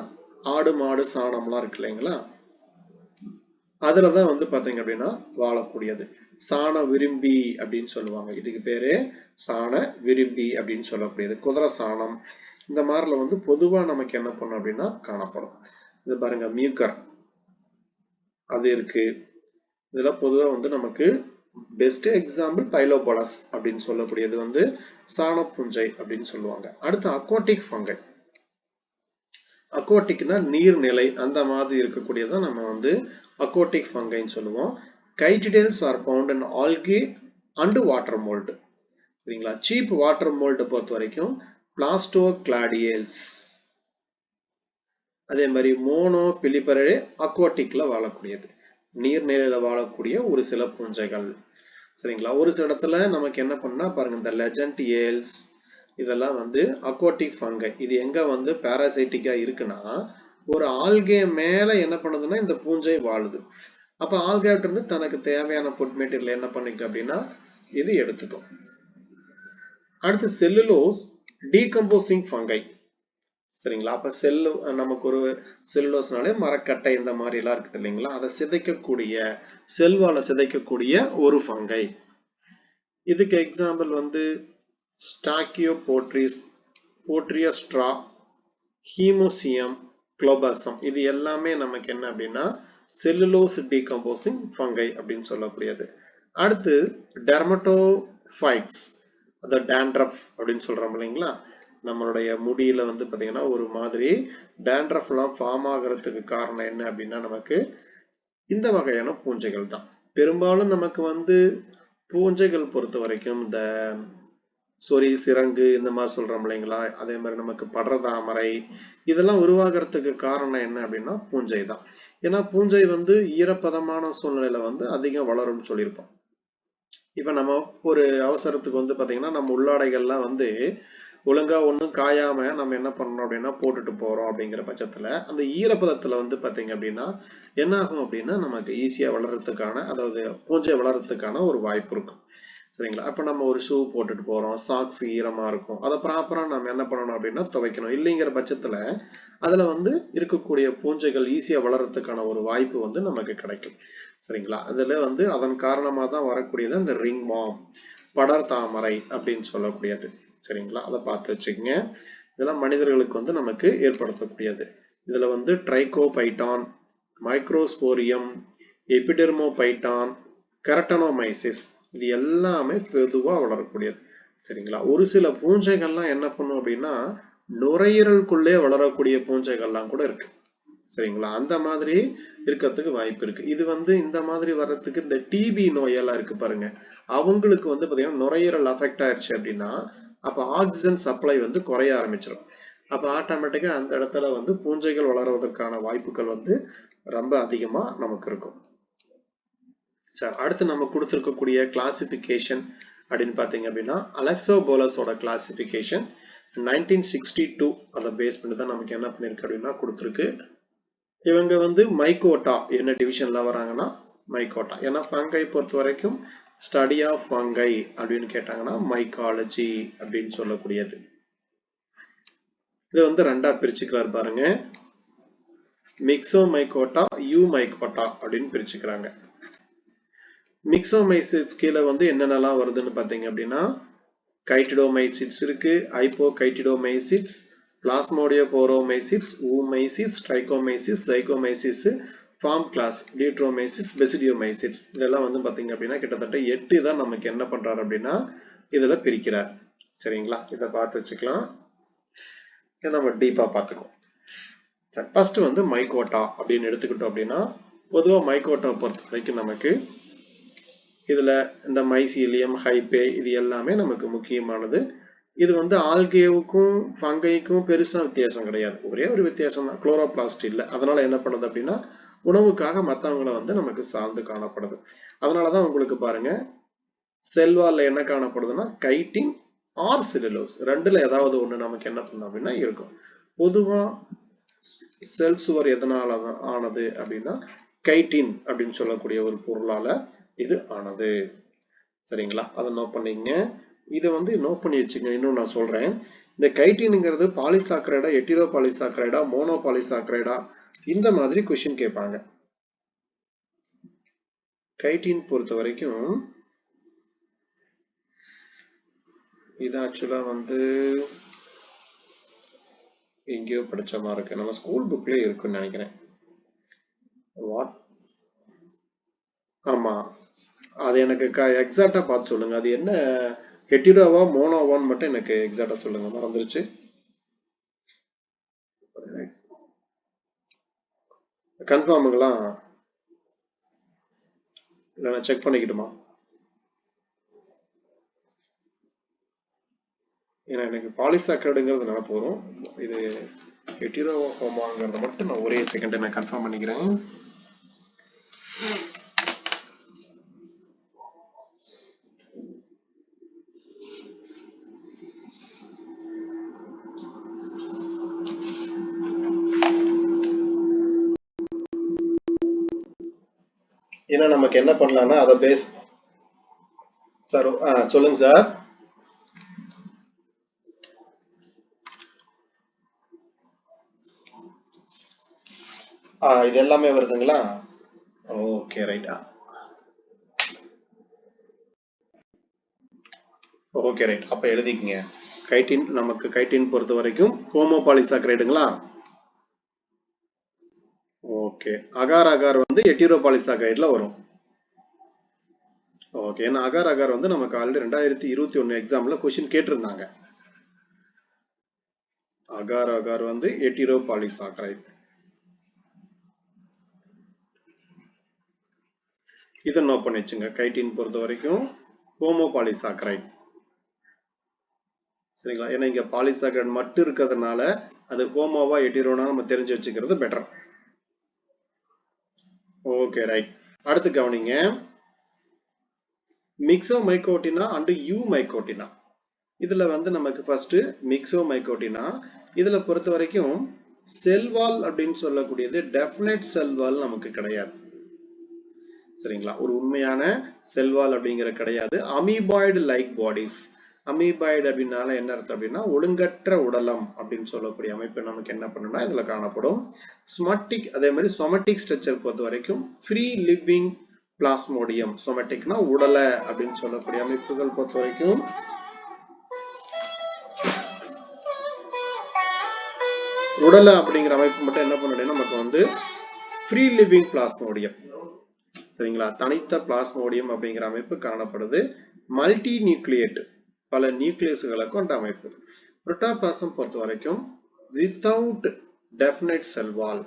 [SPEAKER 1] ஆடு மாடு சாணம்லாம் இருக்கு இல்லைங்களா, அதுலதான் வந்து பாத்தீங்க அப்படின்னா வாழக்கூடியது. சாண விரும்பி அப்படின்னு சொல்லுவாங்க. இதுக்கு பேரு சாண விரும்பி அப்படின்னு சொல்லக்கூடியது. குதிரை சாணம் இந்த மாதிரில வந்து பொதுவா நமக்கு என்ன பண்ணும் அப்படின்னா காணப்படும். இது பாருங்க மியூக்கர் அது இருக்கு. இதெல்லாம் பொதுவா வந்து நமக்கு பெஸ்ட் எக்ஸாம்பிள் பைலோபோலஸ் அப்படின்னு சொல்லக்கூடியது வந்து சாணப்புஞ்சை அப்படின்னு சொல்லுவாங்க. அடுத்து அக்வாட்டிக் ஃபங்கை. அக்வாட்டிக்னா நீர்நிலை அந்த மாதிரி இருக்கக்கூடியதான் நம்ம வந்து அக்வாட்டிக் ஃபங்கைன்னு சொல்லுவோம். Chytridales are found in algae and water mold. சரிங்களா? சீப் வாட்டர் மோல்ட் பொறுத்த வரைக்கும் பிளாஸ்டோகிளாடியல்ஸ், அதே மாதிரி மோனோ பிலிபரே அக்வாட்டிக்ல வாழக்கூடியது, நீர்நிலையில வாழக்கூடிய ஒரு சில பூஞ்சைகள். சரிங்களா? ஒரு சில இடத்துல நமக்கு என்ன பண்ணா பாருங்க இந்த லெஜண்ட் ஏல்ஸ் இதெல்லாம் வந்து அக்வாட்டிக் ஃபங்கை. இது எங்க வந்து பாராசைட்டிக்கா இருக்குன்னா ஒரு ஆல்கே மேல என்ன பண்ணுதுன்னா இந்த பூஞ்சை வாழுது. அப்ப ஆல்கேட்ட இருந்து தனக்கு தேவையான ஃபுட் மெட்டீரியல் என்ன பண்ணிக்கும் அப்படின்னா இது எடுத்துக்கும். அடுத்து செல்லுலோஸ் டீகம்போசிங் ஃபங்கை. சரிங்களா? அப்ப செல்லு நமக்கு ஒரு செல்லுலோஸ்னாலே மரக்கட்டை இந்த மாதிரி எல்லாம் இருக்குது இல்லைங்களா, அதை சிதைக்கக்கூடிய செல்வால சிதைக்கக்கூடிய ஒரு ஃபங்கை. இதுக்கு எக்ஸாம்பிள் வந்து ஸ்டாக்கியோபோட்ரிஸ், போட்ரியோஸ்ட்ரா, ஹீமோசியம், குளோபாசம். இது எல்லாமே நமக்கு என்ன அப்படின்னா செல்லுலோஸ் டீகம்போசிங் ஃபங்கை அப்படின்னு சொல்லக்கூடியது. அடுத்து டெர்மட்டோஃபைட்ஸ், அது டேண்ட்ரஃப் அப்படின்னு சொல்றோம் இல்லைங்களா, நம்மளுடைய முடியில வந்து பாத்தீங்கன்னா ஒரு மாதிரி டேண்ட்ரஃப் எல்லாம் ஃபார்ம் ஆகிறதுக்கு காரணம் என்ன அப்படின்னா நமக்கு இந்த வகையான பூஞ்சைகள் தான். பெரும்பாலும் நமக்கு வந்து பூஞ்சைகள் பொறுத்த வரைக்கும் இந்த சொறி சிரங்கு இந்த மாதிரி சொல்றோம் இல்லைங்களா, அதே மாதிரி நமக்கு படர்தாமரை இதெல்லாம் உருவாகிறதுக்கு காரணம் என்ன அப்படின்னா பூஞ்சை தான். ஏன்னா பூஞ்சை வந்து ஈரப்பதமான சூழ்நிலையில வந்து அதிகம் வளரும்னு சொல்லியிருப்போம். இப்ப நம்ம ஒரு அவசரத்துக்கு வந்து பாத்தீங்கன்னா நம்ம உள்ளாடைகள்லாம் வந்து ஒழுங்கா ஒண்ணும் காயாம நம்ம என்ன பண்ணணும் அப்படின்னா போட்டுட்டு போறோம். அப்படிங்கிற பட்சத்துல அந்த ஈரப்பதத்துல வந்து பாத்தீங்க அப்படின்னா என்ன ஆகும் அப்படின்னா நமக்கு ஈஸியா வளர்றதுக்கான, அதாவது பூஞ்சை வளர்றதுக்கான ஒரு வாய்ப்பு இருக்கும். சரிங்களா? அப்ப நம்ம ஒரு ஷூ போட்டுட்டு போறோம், சாக்ஸ் ஈரமா இருக்கும், அதை ப்ராப்பரா நம்ம என்ன பண்ணணும் அப்படின்னா துவைக்கணும். இல்லைங்கிற பட்சத்துல அதுல வந்து இருக்கக்கூடிய பூஞ்சைகள் ஈஸியா வளர்றதுக்கான ஒரு வாய்ப்பு வந்து நமக்கு கிடைக்கும். சரிங்களா? அதுல வந்து அதன் காரணமா தான் வரக்கூடியது இந்த ரிங் வார்ம், படர் தாமரை அப்படின்னு சொல்லக்கூடியது. சரிங்களா? அதை பார்த்து வச்சுக்கோங்க. இதெல்லாம் மனிதர்களுக்கு வந்து நமக்கு ஏற்படுத்தக்கூடியது. இதுல வந்து ட்ரைகோபைட்டான், மைக்ரோஸ்போரியம், எபிடெர்மோபைட்டான், கெரட்டனோமைசிஸ் இது எல்லாமே பொதுவா வளரக்கூடியது. சரிங்களா? ஒரு சில பூஞ்சைகள்லாம் என்ன பண்ணும் அப்படின்னா நுரையீரலுக்குள்ளே வளரக்கூடிய பூஞ்சைகள்லாம் கூட இருக்கு. சரிங்களா? அந்த மாதிரி இருக்கிறதுக்கு வாய்ப்பு இருக்கு. இது வந்து இந்த மாதிரி வர்றதுக்கு இந்த டிபி நோயெல்லாம் இருக்கு பாருங்க, அவங்களுக்கு வந்து பாத்தீங்கன்னா நுரையீரல் அஃபெக்ட் ஆயிடுச்சு அப்படின்னா அப்ப ஆக்சிஜன் சப்ளை வந்து குறைய ஆரம்பிச்சிடும். அப்ப ஆட்டோமேட்டிக்கா அந்த இடத்துல வந்து பூஞ்சைகள் வளர்வதற்கான வாய்ப்புகள் வந்து ரொம்ப அதிகமா நமக்கு இருக்கும். சார் அடுத்து நம்ம கொடுத்திருக்கக்கூடிய கிளாசிபிகேஷன் அப்படின்னு பாத்தீங்க அப்படின்னா அலெக்சோபோலஸோட கிளாசிபிகேஷன் 1962 அதை பேஸ் பண்ணி தான் நமக்கு என்ன பண்ணிருக்கு அப்படின்னா கொடுத்துருக்கு. இவங்க வந்து மைக்கோட்டா என்ன டிவிஷன்ல வராங்கன்னா மைக்கோட்டா. ஏன்னா ஃபங்கை பொறுத்த வரைக்கும் ஸ்டடி ஆஃப் ஃபங்கை அப்படின்னு கேட்டாங்கன்னா மைக்காலஜி அப்படின்னு சொல்லக்கூடியது. இது வந்து ரெண்டா பிரிச்சுக்கிறார் பாருங்க, மிக்சோமைக்கோட்டா, யூமைக்கோட்டா அப்படின்னு பிரிச்சுக்கிறாங்க. மிக்சோமைசிஸ் கீழே வந்து என்னென்னலாம் வருதுன்னு பாத்தீங்க அப்படின்னா கைட்டிடோமைசிட்ஸ் இருக்கு, ஹைப்போகைட்டிடோமைசிட்ஸ், பிளாஸ்மோடியோபோரோமைசிட்ஸ், ஊமைசிஸ், ட்ரைகோமைசிஸ், ஜைகோமைசிஸ், ஃபார்ம் கிளாஸ், டியூட்ரோமைசிஸ், பெசிடியோமைசிட்ஸ். இதெல்லாம் வந்து பாத்தீங்க அப்படின்னா கிட்டத்தட்ட 8 தான் நமக்கு என்ன பண்றாரு அப்படின்னா இதுல பிரிக்கிறார். சரிங்களா, இதை பார்த்து வச்சுக்கலாம். இதை நம்ம டீப்பா பார்த்துக்கோம். ஃபர்ஸ்ட் வந்து மைகோட்டா அப்படின்னு எடுத்துக்கிட்டோம் அப்படின்னா பொதுவா மைகோட்டா பொறுத்த வரைக்கும் நமக்கு இதுல இந்த மைசீலியம், ஹைபே இது எல்லாமே நமக்கு முக்கியமானது. இது வந்து ஆல்கேவுக்கும் ஃபங்கைக்கும் பெருசா வித்தியாசம் கிடையாது. ஒரே ஒரு வித்தியாசம் தான், குளோரோபிளாஸ்ட் இல்லை. அதனால என்ன பண்ணுது அப்படின்னா உணவுக்காக மற்றவங்களை வந்து நமக்கு சார்ந்து காணப்படுது. அதனாலதான் உங்களுக்கு பாருங்க செல்வால்ல என்ன காணப்படுதுன்னா கைட்டின் ஆர் செல்லுலோஸ், ரெண்டுல ஏதாவது ஒண்ணு நமக்கு என்ன பண்ணும் அப்படின்னா இருக்கும். பொதுவா செல் சுவர் எதனால ஆனது அப்படின்னா கைட்டின் அப்படின்னு சொல்லக்கூடிய ஒரு பொருளால இது ஆனது. சரிங்களா, அதை நோட் பண்ணீங்க. இதை வந்து நோட் பண்ணி வச்சுங்க. இன்னும் நான் சொல்றேன், இந்த கைட்டின்ங்கிறது பாலிசாக்கரைடா, எட்டிரோ பாலிசாக்கரைடா, மோனோ பாலிசாக்கரைடா, இந்த மாதிரி கொஸ்டின் கேட்பாங்க. கைட்டின் பொறுத்த வரைக்கும் இது ஆக்சுவலா வந்து எங்கேயோ படிச்ச மாதிரி இருக்கு, நம்ம ஸ்கூல் புக்லயே இருக்குன்னு நினைக்கிறேன். வாட், ஆமா, அது எனக்கு எக்ஸாக்டா பார்த்து சொல்லுங்க. அது என்ன ஹெட்டிரோவா மோனோவான்னு மட்டும் எனக்கு எக்ஸாக்டா சொல்லுங்க, மறந்துருச்சு. கன்ஃபார்முங்களா இல்லை நான் செக் பண்ணிக்கிட்டுமா? ஏன்னா எனக்கு பாலிசாக்கரைடுங்கிறது நினைப்பு வரும். இது ஹெட்டிரோஹோமாங்கிறத மட்டும் நான் ஒரே செகண்ட் நான் கன்ஃபார்ம் பண்ணிக்கிறேன். ஏன்னா நமக்கு என்ன பண்ணலாம்னா அதை பேஸ் சார். சொல்லுங்க சார். இது எல்லாமே வருதுங்களா? Okay right. ஓகே ரைட், அப்ப எழுதிக்கங்க. கைட்டின் நமக்கு கைட்டின் பொறுத்த வரைக்கும் ஹோமோபாலிசாக்கரைடுங்களா? ஓகே. அகார் அகார் வந்து எட்டிரோபாலிசாக்கரைட்ல வரும். ஓகே, ஏன்னா அகார் அகார் வந்து நமக்கு ஆல்ரெடி 2021 எக்ஸாம்ல கொஸ்டின் கேட்டிருந்தாங்க. அகார் அகார் வந்து எட்டிரோபாலிசாக்கரைட். இதை நோட் பண்ணி வச்சுங்க. கைட்டின் பொறுத்த வரைக்கும் ஹோமோபாலிசாக்கரைட். சரிங்களா, ஏன்னா இங்க பாலிசாக்கரைட் மட்டும் இருக்கிறதுனால அது ஹோமோவா எட்டிரோனா நம்ம தெரிஞ்சு வச்சுக்கிறது பெட்டர். Okay right. அடுத்து கவனிங்க, மிக்சோமைகோட்டினா அண்ட் யூமைகோட்டினா. இதுல வந்து நமக்கு ஃபர்ஸ்ட் மிக்சோமைகோட்டினா, இதுல பொறுத்த வரைக்கும் செல்வால் அப்படின்னு சொல்லக்கூடியது டெஃபினைட் செல்வால் நமக்கு கிடையாது. சரிங்களா, ஒரு உண்மையான செல்வால் அப்படிங்கிற கிடையாது. Amoeboid like bodies. அமீபாய்டு அப்படின்னால என்ன அர்த்தம் அப்படின்னா ஒழுங்கற்ற உடலம் அப்படின்னு சொல்லக்கூடிய அமைப்பு நமக்கு என்ன பண்ணுனா இதுல காணப்படும். சொமட்டிக், அதே மாதிரி சொமட்டிக் ஸ்ட்ரக்சர் பொறுத்த வரைக்கும் ஃப்ரீ லிவிங் பிளாஸ்மோடியம். சொமட்டிக்னா உடலை அப்படின்னு சொல்லக்கூடிய அமைப்புகள் பொறுத்த வரைக்கும் உடலை அப்படிங்கிற அமைப்பு மட்டும் என்ன பண்ணுன்னா நமக்கு வந்து ஃப்ரீ லிவிங் பிளாஸ்மோடியம். சரிங்களா, தனித்த பிளாஸ்மோடியம் அப்படிங்கிற அமைப்பு காணப்படுது. மல்டி நியூக்ளியேட், பல நியூக்ளியஸ்களை கொண்ட அமைப்பு. புரோட்டோபிளாசம் பொறுத்த வரைக்கும் வித்தவுட் டெஃபினைட் செல் வால்.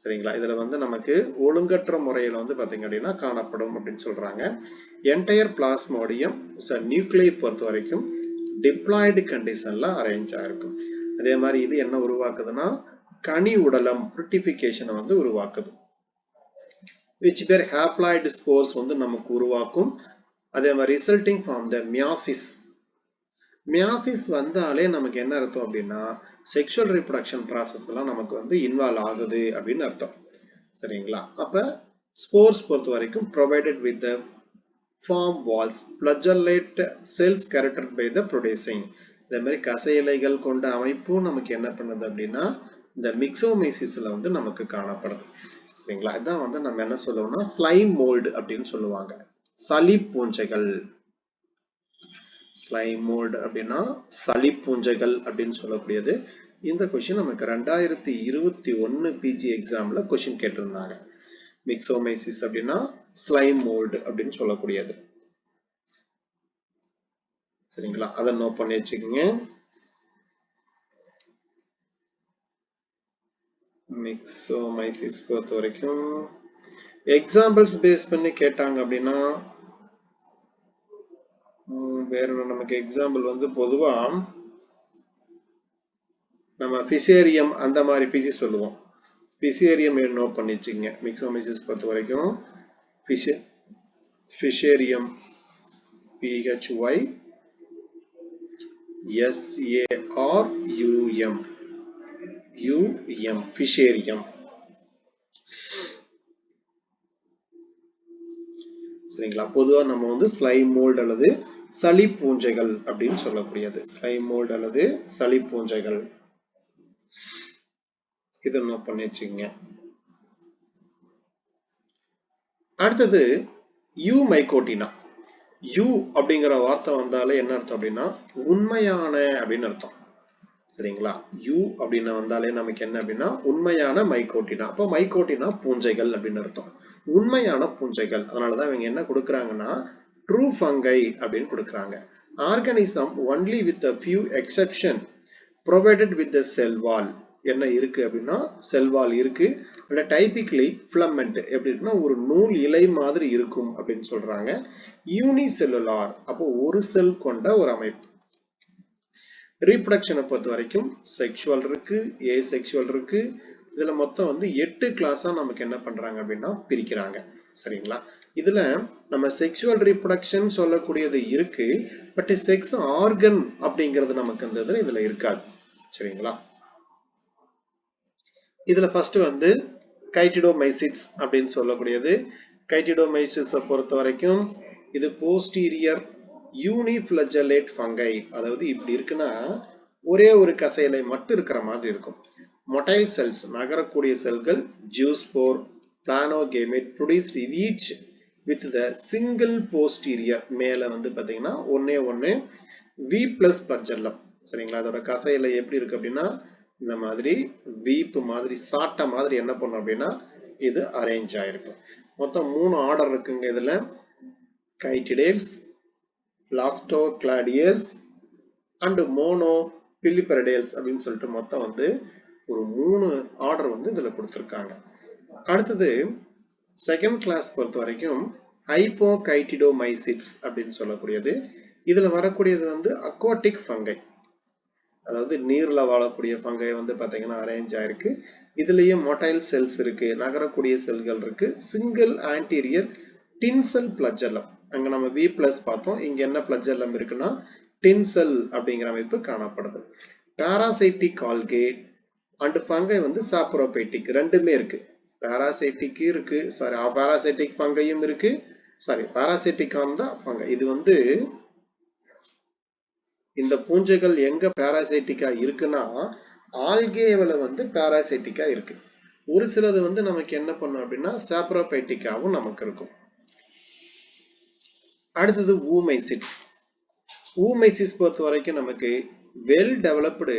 [SPEAKER 1] சரிங்களா, இதுல வந்து நமக்கு ஒழுங்கற்ற முறையில் வந்து பாத்தீங்க அப்படின்னா காணப்படும் அப்படின்னு சொல்றாங்க. என்டையர் பிளாஸ்மோடியம் நியூக்ளியை பொறுத்த வரைக்கும் டிப்ளாய்டு கண்டிஷன்ல அரேஞ்ச் ஆயிருக்கும். அதே மாதிரி இது என்ன உருவாக்குதுன்னா கனி உடலம் புரிட்டிபிகேஷனை வந்து உருவாக்குது. which were haploid spores வந்து நமக்கு உருவாக்கும். அதே மாதிரி resulting from the meiosis. meiosis வந்தாலே நமக்கு என்ன அர்த்தம் அப்படின்னா sexual reproduction process எல்லாம் நமக்கு வந்து இன்வால்வ் ஆகுது அப்படின்னு அர்த்தம். சரிங்களா, அப்ப spores பொறுத்த வரைக்கும் provided with the form walls, flagellate cells characterized by the producing. அதே மாதிரி கசை இலைகள் கொண்ட அமைப்பும் நமக்கு என்ன பண்ணுது அப்படின்னா இந்த மிக்சோமைசிஸ்ல வந்து நமக்கு காணப்படுது. சரிங்களா, இதான் வந்து நம்ம என்ன சொல்லுவோம்னா ஸ்லைம் மோல்டு அப்படின்னு சொல்லுவாங்க. சளி பூஞ்சைகள். ஸ்லைம் மோல்டு அப்படின்னா சளிப்பூஞ்சைகள் அப்படின்னு சொல்லக்கூடியது. இந்த கொஸ்டின் நமக்கு 2021 பிஜி எக்ஸாம்ல கொஸ்டின் கேட்டிருந்தாங்க. மிக்சோமைசிஸ் அப்படின்னா ஸ்லைம் மோல்டு அப்படின்னு சொல்லக்கூடியது. சரிங்களா, அதை நோட் பண்ணி வச்சுக்கோங்க. மிக்சோமைசிஸ் பொறுத்த வரைக்கும் எக்ஸாம்பிள்ஸ் பேஸ் பண்ணி கேட்டாங்க அப்படின்னா வேற நமக்கு எக்ஸாம்பிள் வந்து பொதுவா நம்ம பிசேரியம் அந்த மாதிரி பிசி சொல்லுவோம். பிசேரியம் நோட் பண்ணி வச்சுக்கோங்க. மிக்சோமைசிஸ் பொறுத்த வரைக்கும் பிசேரியம் PHY SARUM பிசேரியம். சரிங்களா, பொதுவா நம்ம வந்து ஸ்லைம் மோல்டு அல்லது சளி பூஞ்சைகள் அப்படின்னு சொல்லக்கூடியது. ஸ்லைம் மோல்டு அல்லது சளி பூஞ்சைகள், இதை நோட் பண்ணி வச்சுக்கோங்க. அடுத்தது யூ மைகோட்டினா. யூ அப்படிங்கிற வார்த்தை வந்தாலே என்ன அர்த்தம் அப்படின்னா உண்மையான அப்படின்னு அர்த்தம். சரிங்களா, யூ அப்படின்னு வந்தாலே நமக்கு என்ன அப்படின்னா உண்மையான மைகோட்டினா. அப்போ மைகோட்டினா பூஞ்சைகள் அப்படின்னு அர்த்தம், உண்மையான பூஞ்சைகள். அதனாலதான் இவங்க என்ன கொடுக்குறாங்கன்னா ட்ரூ ஃபங்கை அப்படின்னு கொடுக்குறாங்க. Organism only with a few exception provided with the cell wall. என்ன இருக்கு அப்படின்னா செல் வால் இருக்கு. டைபிக்கலி ஃபிலமெண்ட் எப்படி இருக்குன்னா ஒரு நூல் இலை மாதிரி இருக்கும் அப்படின்னு சொல்றாங்க. யூனிசெல்லுலார், அப்போ ஒரு செல் கொண்ட ஒரு அமைப்பு. ரீப்ரொடக்ஷனை பொறுத்த வரைக்கும் செக்ஷுவல் இருக்கு, ஏசெக்ஷுவல் இருக்கு. இதுல மொத்தம் வந்து 8 கிளாஸா நமக்கு என்ன பண்றாங்க அப்படின்னா பிரிக்கிறாங்க. சரிங்களா, இதுல நம்ம செக்ஷுவல் ரீப்ரொடக்ஷன் சொல்லக்கூடியது இருக்கு, பட் செக்ஸ் ஆர்கன் அப்படிங்கிறது நமக்கு இந்த இதுல இருக்காது. சரிங்களா, இதுல ஃபர்ஸ்ட் வந்து கைட்டிடோமைசிட்ஸ் அப்படின்னு சொல்லக்கூடியது. கைட்டிடோமைசிஸை பொறுத்த வரைக்கும் இது போஸ்டீரியர் யூனிஃபிளஜலேட் ஃபங்கை. அதாவது இப்படி இருக்குன்னா ஒரே ஒரு கசையிலை மட்டும் இருக்கிற மாதிரி இருக்கும். மொட்டைல் செல்ஸ், நகரக்கூடிய செல்கள், zoospore, planogamete produced each with the single posterior. மேல வந்து பாத்தீங்கன்னா ஒன்னே ஒன்னு வி பிளஸ் பிளஜெல்லம். சரிங்களா, அதோட கசையிலை எப்படி இருக்கு அப்படின்னா இந்த மாதிரி வீப்பு மாதிரி சாட்ட மாதிரி என்ன பண்ணும் அப்படின்னா இது அரேஞ்ச் ஆயிருக்கும். மொத்தம் 3 ஆர்டர் இருக்குங்க இதுல. கைட்டிடேல்ஸ், பிளாஸ்டோகிளாடியல்ஸ் அண்ட் மோனோ பிலிபெரடேல்ஸ் அப்படின்னு சொல்லிட்டு மொத்தம் வந்து ஒரு 3 ஆர்டர் வந்து இதுல கொடுத்திருக்காங்க. அடுத்தது செகண்ட் கிளாஸ் பொறுத்த வரைக்கும் ஹைப்போகைட்டிடோமைசிட்ஸ் அப்படின்னு சொல்லக்கூடியது. இதுல வரக்கூடியது வந்து அக்வாட்டிக் ஃபங்கை, அதாவது நீர்ல வாழக்கூடிய ஃபங்கை வந்து பாத்தீங்கன்னா அரேஞ்ச் ஆயிருக்கு. இதுலயும் மொட்டைல் செல்ஸ் இருக்கு, நகரக்கூடிய செல்கள் இருக்கு, சிங்கிள் ஆன்டீரியர் டின்செல் பிளஜெல்லம். அங்க நம்ம வி பிளஸ் பார்த்தோம், இங்க என்ன பிளஜெல்லம் இருக்குன்னா டின்செல் அப்படிங்கிற அமைப்பு காணப்படுது. பாராசைட்டிக் ஆல்கே அண்ட் ஃபங்கை வந்து சாப்ரோபைட்டிக் ரெண்டுமே இருக்கு. பாராசைட்டிக் இருக்கு, சாரி பாராசைட்டிக் ஃபங்கையும் இருக்கு, சாரி பாராசைட்டிக் ஆன் ஃபங்கை. இது வந்து இந்த பூஞ்சைகள் எங்க பாராசைட்டிக்கா இருக்குன்னா ஆல்கேவில வந்து பாராசைட்டிக்கா இருக்கு. ஒரு சிலது வந்து நமக்கு என்ன பண்ணும் அப்படின்னா சாப்ரோபைட்டிக்காவும் நமக்கு இருக்கும். அடுத்தது ஊமைசிட்ஸ். ஊமைசிஸ் பொறுத்த வரைக்கும் நமக்கு வெல் டெவலப்டு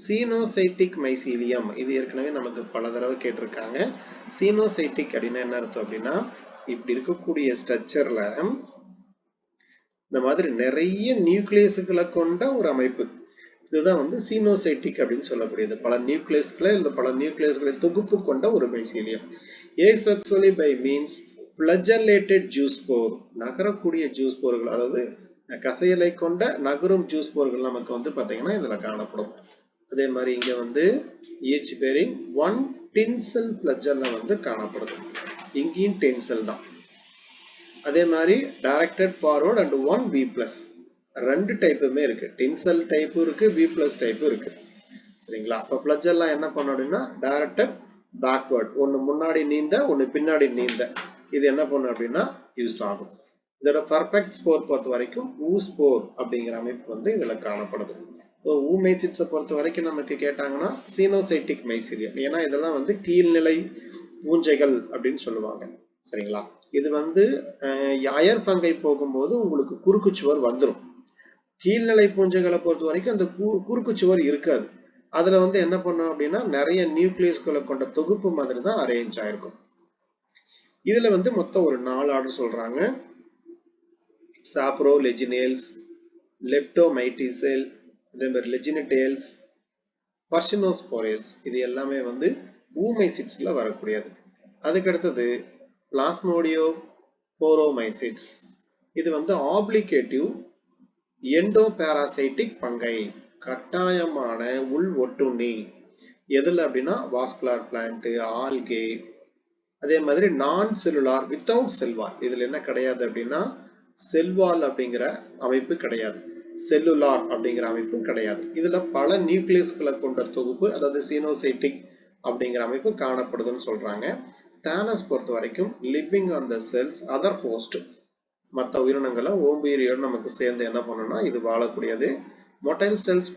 [SPEAKER 1] சீனோசைட்டிக் மைசீலியம். இது ஏற்கனவே நமக்கு பல தடவை கேட்டிருக்காங்க. சீனோசைட்டிக் அப்படின்னா என்ன அர்த்தம் அப்படின்னா இப்படி இருக்கக்கூடிய ஸ்ட்ரக்சர்ல இந்த மாதிரி நிறைய நியூக்ளியஸ்களை கொண்ட ஒரு அமைப்பு. இதுதான் வந்து சீனோசைட்டிக் அப்படின்னு சொல்லக்கூடியது. பல நியூக்ளியஸ்களை இல்ல பல நியூக்ளியஸ்களை தொகுப்பு கொண்ட ஒரு மைசீலியம். ஏசெக்சுவலி பை மீன்ஸ் பிளஜெல்லேட்டட் ஜூஸ்போர், நகரக்கூடிய ஜூஸ்போர்கள், அதாவது கசையலை கொண்ட நகரும் ஜூஸ்போர்கள் நமக்கு வந்து பாத்தீங்கன்னா இதுல காணப்படும். அதே மாதிரி இங்க வந்து ஈச் பேரிங் 1 டின்செல் பிளஜெல்லம் வந்து காணப்படுது. இங்கேயும் டென்செல் தான். அதே மாதிரி directed forward and 1 V plus, ரெண்டு டைப்புமே இருக்கு. டின்செல் டைப் இருக்கு, V பிளஸ் டைப் இருக்கு. சரிங்களா, அப்ப பிளஜெல்லாம் என்ன பண்ணும் அப்படின்னா டைரக்டட் பேக்வர்ட், ஒன்னு முன்னாடி நீந்த ஒன்னு பின்னாடி நீந்த. இது என்ன பண்ணும் அப்படின்னா யூஸ் ஆகும். இதோட பர்ஃபெக்ட் ஸ்போர் பொறுத்த வரைக்கும் ஊஸ்போர் அப்படிங்கிற அமைப்பு வந்து இதுல காணப்படுது. ஊமைசிட்ஸை பொறுத்த வரைக்கும் நமக்கு கேட்டாங்கன்னா சீனோசைட்டிக் மைசீலியம், ஏன்னா இதெல்லாம் வந்து கீழ்நிலை பூஞ்சைகள் அப்படின்னு சொல்லுவாங்க. சரிங்களா, இது வந்து அயர் ஃபங்கை போகும்போது உங்களுக்கு குறுக்கு சுவர் வந்துடும். கீழ்நிலை பூஞ்சைகளை பொறுத்த வரைக்கும் அந்த குறுக்கு சுவர் இருக்காது. அதுல வந்து என்ன பண்ணும் அப்படின்னா நிறைய நியூக்ளியஸ்களை கொண்ட தொகுப்பு மாதிரி தான் அரேஞ்ச் ஆயிருக்கும். இதுல வந்து மொத்தம் ஒரு 4 ஆர்டர் சொல்றாங்க. சாப்ரோலெஜினேல்ஸ், லெப்டோமைட்டிசெல், அதே மாதிரி லெஜினடேல்ஸ், பர்சினோஸ்போரேல்ஸ், இது எல்லாமே வந்து ஊமைசிட்ஸ்ல வரக்கூடியது. அதுக்கு அடுத்தது பிளாஸ்மோடியோ போரோமைசிட்ஸ், இது வந்து ஆப்ளிகேட்டிவ் எண்டோபாராசைட்டிக் பங்கை, கட்டாயமான உள் ஒட்டுண்ணி. எதுல அப்படின்னா வாஸ்குலர் பிளான்ட், ஆல்கே. அதே மாதிரி நான் செல்லுலார் வித்தவுட் செல்வால், இதுல என்ன கிடையாது அப்படின்னா செல்வால் அப்படிங்கிற அமைப்பு கிடையாது, செல்லுலார் அப்படிங்கிற அமைப்பு கிடையாது. இதுல பல நியூக்ளியஸ்களை கொண்ட தொகுப்பு, அதாவது சீனோசைட்டிக் அப்படிங்கிற அமைப்பு காணப்படுதுன்னு சொல்றாங்க. தாலஸ் பொறுத்த வரைக்கும் living on the cells other host, மற்ற உயிரினங்களை ஓம்புயிரியோடு நமக்கு சேர்ந்து என்ன பண்ணணும்னா இது வாழக்கூடியது. மொட்டைல் செல்ஸ்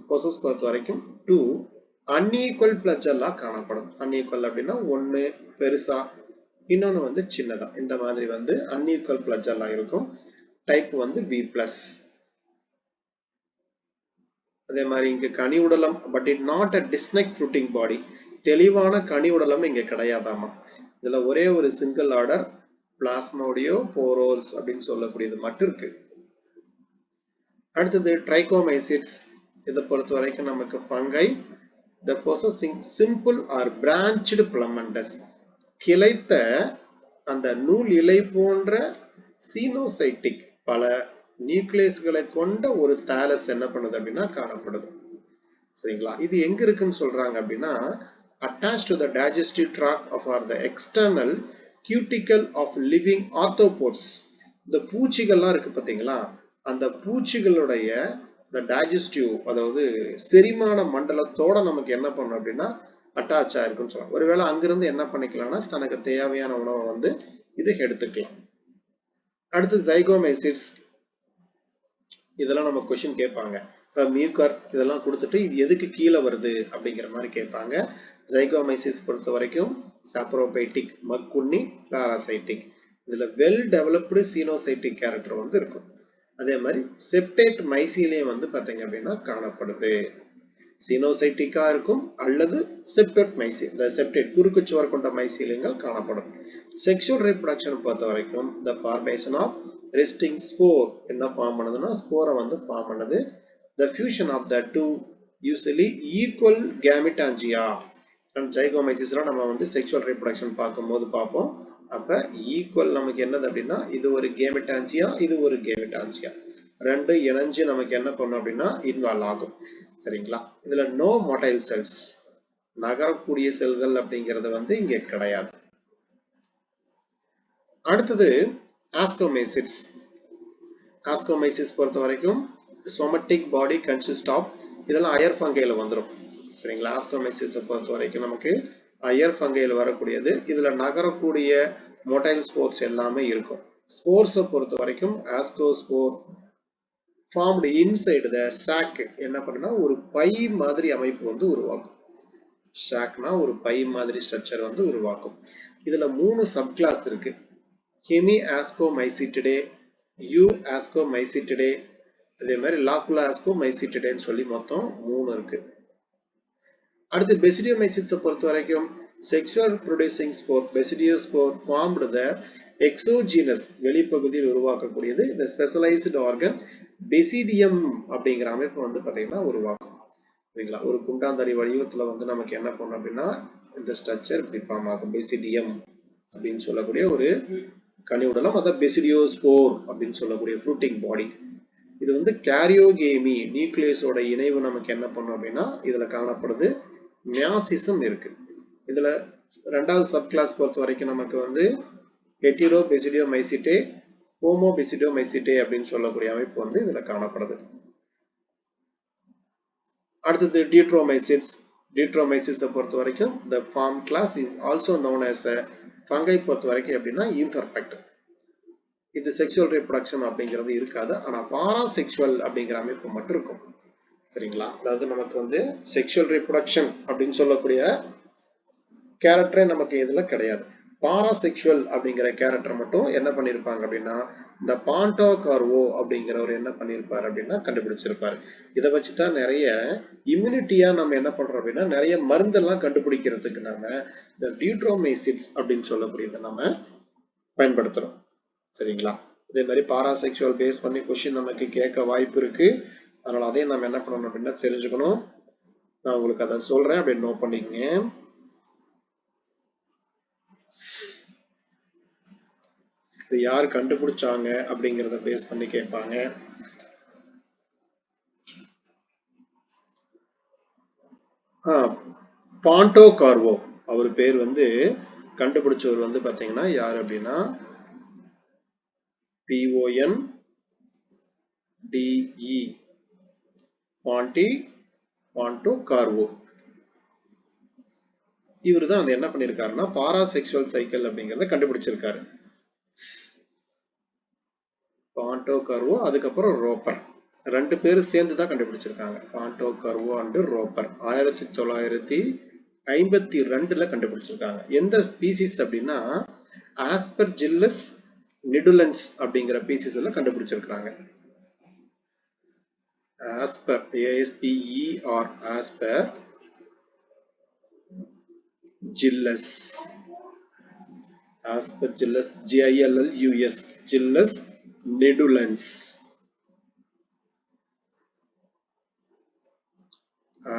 [SPEAKER 1] பொசஸ் பொறுத்த வரைக்கும் 2 அன்ஈக்குவல் பிளஜல்லா காணப்படும். அன்ஈக்குவல் அப்படின்னா ஒன்னு பெருசா, இன்னொன்னு வந்து சின்னதா. இந்த மாதிரி வந்து அன்ஈக்குவல் பிளஜல்லா இருக்கும். டைப் வந்து B+. அதே மாதிரி இங்க கனி உடலம், but it not a distinct fruiting body, தெளிவான கனி உடலம் இங்க கிடையாதாமா. இதுல ஒரே ஒரு சிங்கிள் ஆர்டர் பிளாஸ்மோடியோ போரோல்ஸ் அப்படின்னு சொல்லக்கூடியது மட்டும் இருக்கு. அடுத்தது ட்ரைகோமைசிட்ஸ், இதை பொறுத்த வரைக்கும் நமக்கு fungi the possessing simple or branched filamentous, கிளைத்த அந்த நூல் இலை போன்ற சீனோசைட்டிக் பல நியூக்ளியஸ்களை கொண்ட ஒரு தாலஸ் என்ன பண்ணுது அப்படின்னா காணப்படுது. சரிங்களா? இது எங்க இருக்குன்னு சொல்றாங்க அப்படின்னா attached to the digestive tract of or the external cuticle of living arthropods. இந்த பூச்சிகள்லாம் இருக்கு பாத்தீங்களா, அந்த பூச்சிகளுடைய the digestive, அதாவது செரிமான மண்டலத்தோட நமக்கு என்ன பண்ணும் அப்படின்னா அட்டாச் ஆயிருக்குன்னு சொல்றாங்க. ஒருவேளை அங்கிருந்து என்ன பண்ணிக்கலாம்னா தனக்கு தேவையான உணவை வந்து இது எடுத்துக்கலாம். அடுத்து ஜைகோமைசிட்ஸ், இதெல்லாம் நம்ம கொஸ்டின் கேட்பாங்க. இப்போ மியூக்கர் இதெல்லாம் கொடுத்துட்டு இது எதுக்கு கீழே வருது அப்படிங்கிற மாதிரி கேட்பாங்க. ஜைகோமைசிஸ் பொறுத்த வரைக்கும் சாப்ரோபைட்டிக் மக்குண்ணி பாராசைட்டிக், இதுல வெல் டெவலப்டு சீனோசைட்டிக் கேரக்டர் வந்து இருக்கும். அதே மாதிரி செப்டேட் மைசீலியம் வந்து பாத்தீங்க அப்படின்னா காணப்படுது. சீனோசைட்டிக்கா இருக்கும் அல்லது செப்டேட் மைசி, இந்த செப்டேட் குறுக்கு சுவர் கொண்ட மைசீலியங்கள் காணப்படும். செக்ஷுவல் ரீப்ரொடக்ஷன் பொறுத்த வரைக்கும் the formation of resting spore என்ன ஃபார்ம் பண்ணுதுன்னா ஸ்போரை வந்து ஃபார்ம் பண்ணுது. the fusion of the two usually equal gametangia. ஜைகோமைசிஸ்ல நம்ம வந்து செக்ஷுவல் ரீப்ரொடக்ஷன் பார்க்கும்போது பார்ப்போம். அப்ப ஈக்குவல் நமக்கு என்னது அப்படின்னா இது ஒரு கேமெட்டான்ஜியா, இது ஒரு கேமெட்டான்ஜியா, ரெண்டு இணைஞ்சு நமக்கு என்ன பண்ணும் அப்படின்னா இன்வால்வ் ஆகும். சரிங்களா? இதுல நோ மொட்டைல் செல்ஸ், நகரக்கூடிய செல்கள் அப்படிங்கிறது வந்து இங்க கிடையாது. அடுத்தது ஆஸ்கோமைசிட்ஸ். ஆஸ்கோமைசிஸ் பொறுத்த வரைக்கும் somatic body consist of, இதெல்லாம் அயர் ஃபங்கைல வந்துடும். சரிங்களா? ஆஸ்கோமைசிஸ் பொறுத்த வரைக்கும் நமக்கு அயர் ஃபங்கைல வரக்கூடியது. இதுல நகரக்கூடிய மொட்டைல் ஸ்போர்ஸ் எல்லாமே இருக்கும். ஸ்போர்ஸை பொறுத்த வரைக்கும் ஆஸ்கோஸ்போர் formed inside the sac என்ன பண்ணுனா ஒரு பை மாதிரி அமைப்பு வந்து உருவாக்கும். சாக்னா ஒரு பை மாதிரி ஸ்ட்ரக்சர் வந்து உருவாக்கும். இதுல 3 சப் கிளாஸ் இருக்கு. ஹெமி ஆஸ்கோமைசிட்டிடே, யூ ஆஸ்கோமைசிட்டிடே, அதே மாதிரி லாக்குலா ஆஸ்கோமைசிட்டிடேன்னு சொல்லி மொத்தம் 3 இருக்கு. அடுத்து பெசிடியோமைசிட்ஸை பொறுத்த வரைக்கும் sexual producing spore basidiospore formed the exogenous, வெளிப்பகுதியில் உருவாக்கக்கூடியது. இந்த ஸ்பெஷலைஸ்டு ஆர்கன் பெசிடியம் அப்படிங்கிற அமைப்பு வந்து பாத்தீங்கன்னா உருவாக்கும். சரிங்களா? ஒரு குண்டாந்தடி வடிவத்துல வந்து நமக்கு என்ன பண்ணும் அப்படின்னா இந்த ஸ்ட்ரக்சர் இப்படி ஃபார்ம் ஆகும். பெசிடியம் அப்படின்னு சொல்லக்கூடிய ஒரு கனி உடலம், அதான் பெசிடியோஸ்போர் அப்படின்னு சொல்லக்கூடிய ஃப்ரூட்டிங் பாடி. இது வந்து கேரியோகேமி நியூக்ளியஸோட இணைவு நமக்கு என்ன பண்ணும் அப்படின்னா இதுல காணப்படுது. மியாசிசம் இருக்கு. இதுல ரெண்டாவது சப் கிளாஸ் பொறுத்த வரைக்கும் நமக்கு வந்து ஹெட்டிரோ பெசிடியோமைசிட்டே, ஹோமோ பெசிடியோமைசிட்டே அப்படின்னு சொல்லக்கூடிய அமைப்பு வந்து இதுல காணப்படுது. அடுத்தது டியூட்ரோமைசிட்ஸ். டியூட்ரோமைசிட்ஸை பொறுத்த வரைக்கும் the form class is also known as a fungi பொறுத்த வரைக்கும் எப்படின்னா imperfect. இது செக்ஷுவல் ரீப்ரொடக்ஷன் அப்படிங்கிறது இருக்காது, ஆனா பாராசெக்சுவல் அப்படிங்கிற அமைப்பு மட்டும் இருக்கும். சரிங்களா? அதாவது நமக்கு வந்து செக்ஷுவல் ரீப்ரொடக்ஷன் அப்படின்னு சொல்லக்கூடிய கேரக்டரே நமக்கு இதுல கிடையாது. பாராசெக்சுவல் அப்படிங்கிற கேரக்டர் மட்டும் என்ன பண்ணிருப்பாங்க அப்படின்னா இந்த பாண்டோகார்வோ அப்படிங்கிறவர் என்ன பண்ணிருப்பாரு அப்படின்னா கண்டுபிடிச்சிருப்பாரு. இதை வச்சுதான் நிறைய இம்யூனிட்டியா நம்ம என்ன பண்றோம் அப்படின்னா நிறைய மருந்தெல்லாம் கண்டுபிடிக்கிறதுக்கு நாம இந்த டியூட்ரோமைசிட்ஸ் அப்படின்னு சொல்லக்கூடியதை நம்ம பயன்படுத்துறோம். சரிங்களா? இதே மாதிரி பாராசெக்சுவல் பேஸ் பண்ணி கொஸ்டின் நமக்கு கேட்க வாய்ப்பு இருக்கு. அதனால அதையும் நம்ம என்ன பண்ணணும் அப்படின்னா தெரிஞ்சுக்கணும். நான் உங்களுக்கு அதை சொல்றேன், அப்படின்னு நோட் பண்ணிக்கங்க. இது யார் கண்டுபிடிச்சாங்க அப்படிங்கறத பேஸ் பண்ணி கேட்பாங்க. பாண்டோகார்வோ அவர் பேர் வந்து கண்டுபிடிச்சவர் வந்து பாத்தீங்கன்னா யார் அப்படின்னா PONDE பாண்டோகார்வோ. இவர் தான் வந்து என்ன பண்ணிருக்காருன்னா பாராசெக்சுவல் சைக்கிள் அப்படிங்கறத கண்டுபிடிச்சிருக்காரு. பாண்டோகார்வோ அதுக்கப்புறம் ரோப்பர் ரெண்டு பேரும் சேர்ந்து தான் கண்டுபிடிச்சிருக்காங்க. பாண்டோகார்வோ அண்ட் ரோப்பர் 1952ல கண்டுபிடிச்சிருக்காங்க. எந்த ஸ்பீசிஸ் அப்படின்னா ஆஸ்பெர்ஜில்லஸ் நிடுலன்ஸ் அப்படிங்கிற ஸ்பீசிஸ்ல கண்டுபிடிச்சிருக்காங்க. ஆஸ்பர் ASPER ஆஸ்பர் ஜில்லஸ் ஆஸ்பெர்ஜில்லஸ் GILLUS ஜில்லஸ் நிடுலன்ஸ்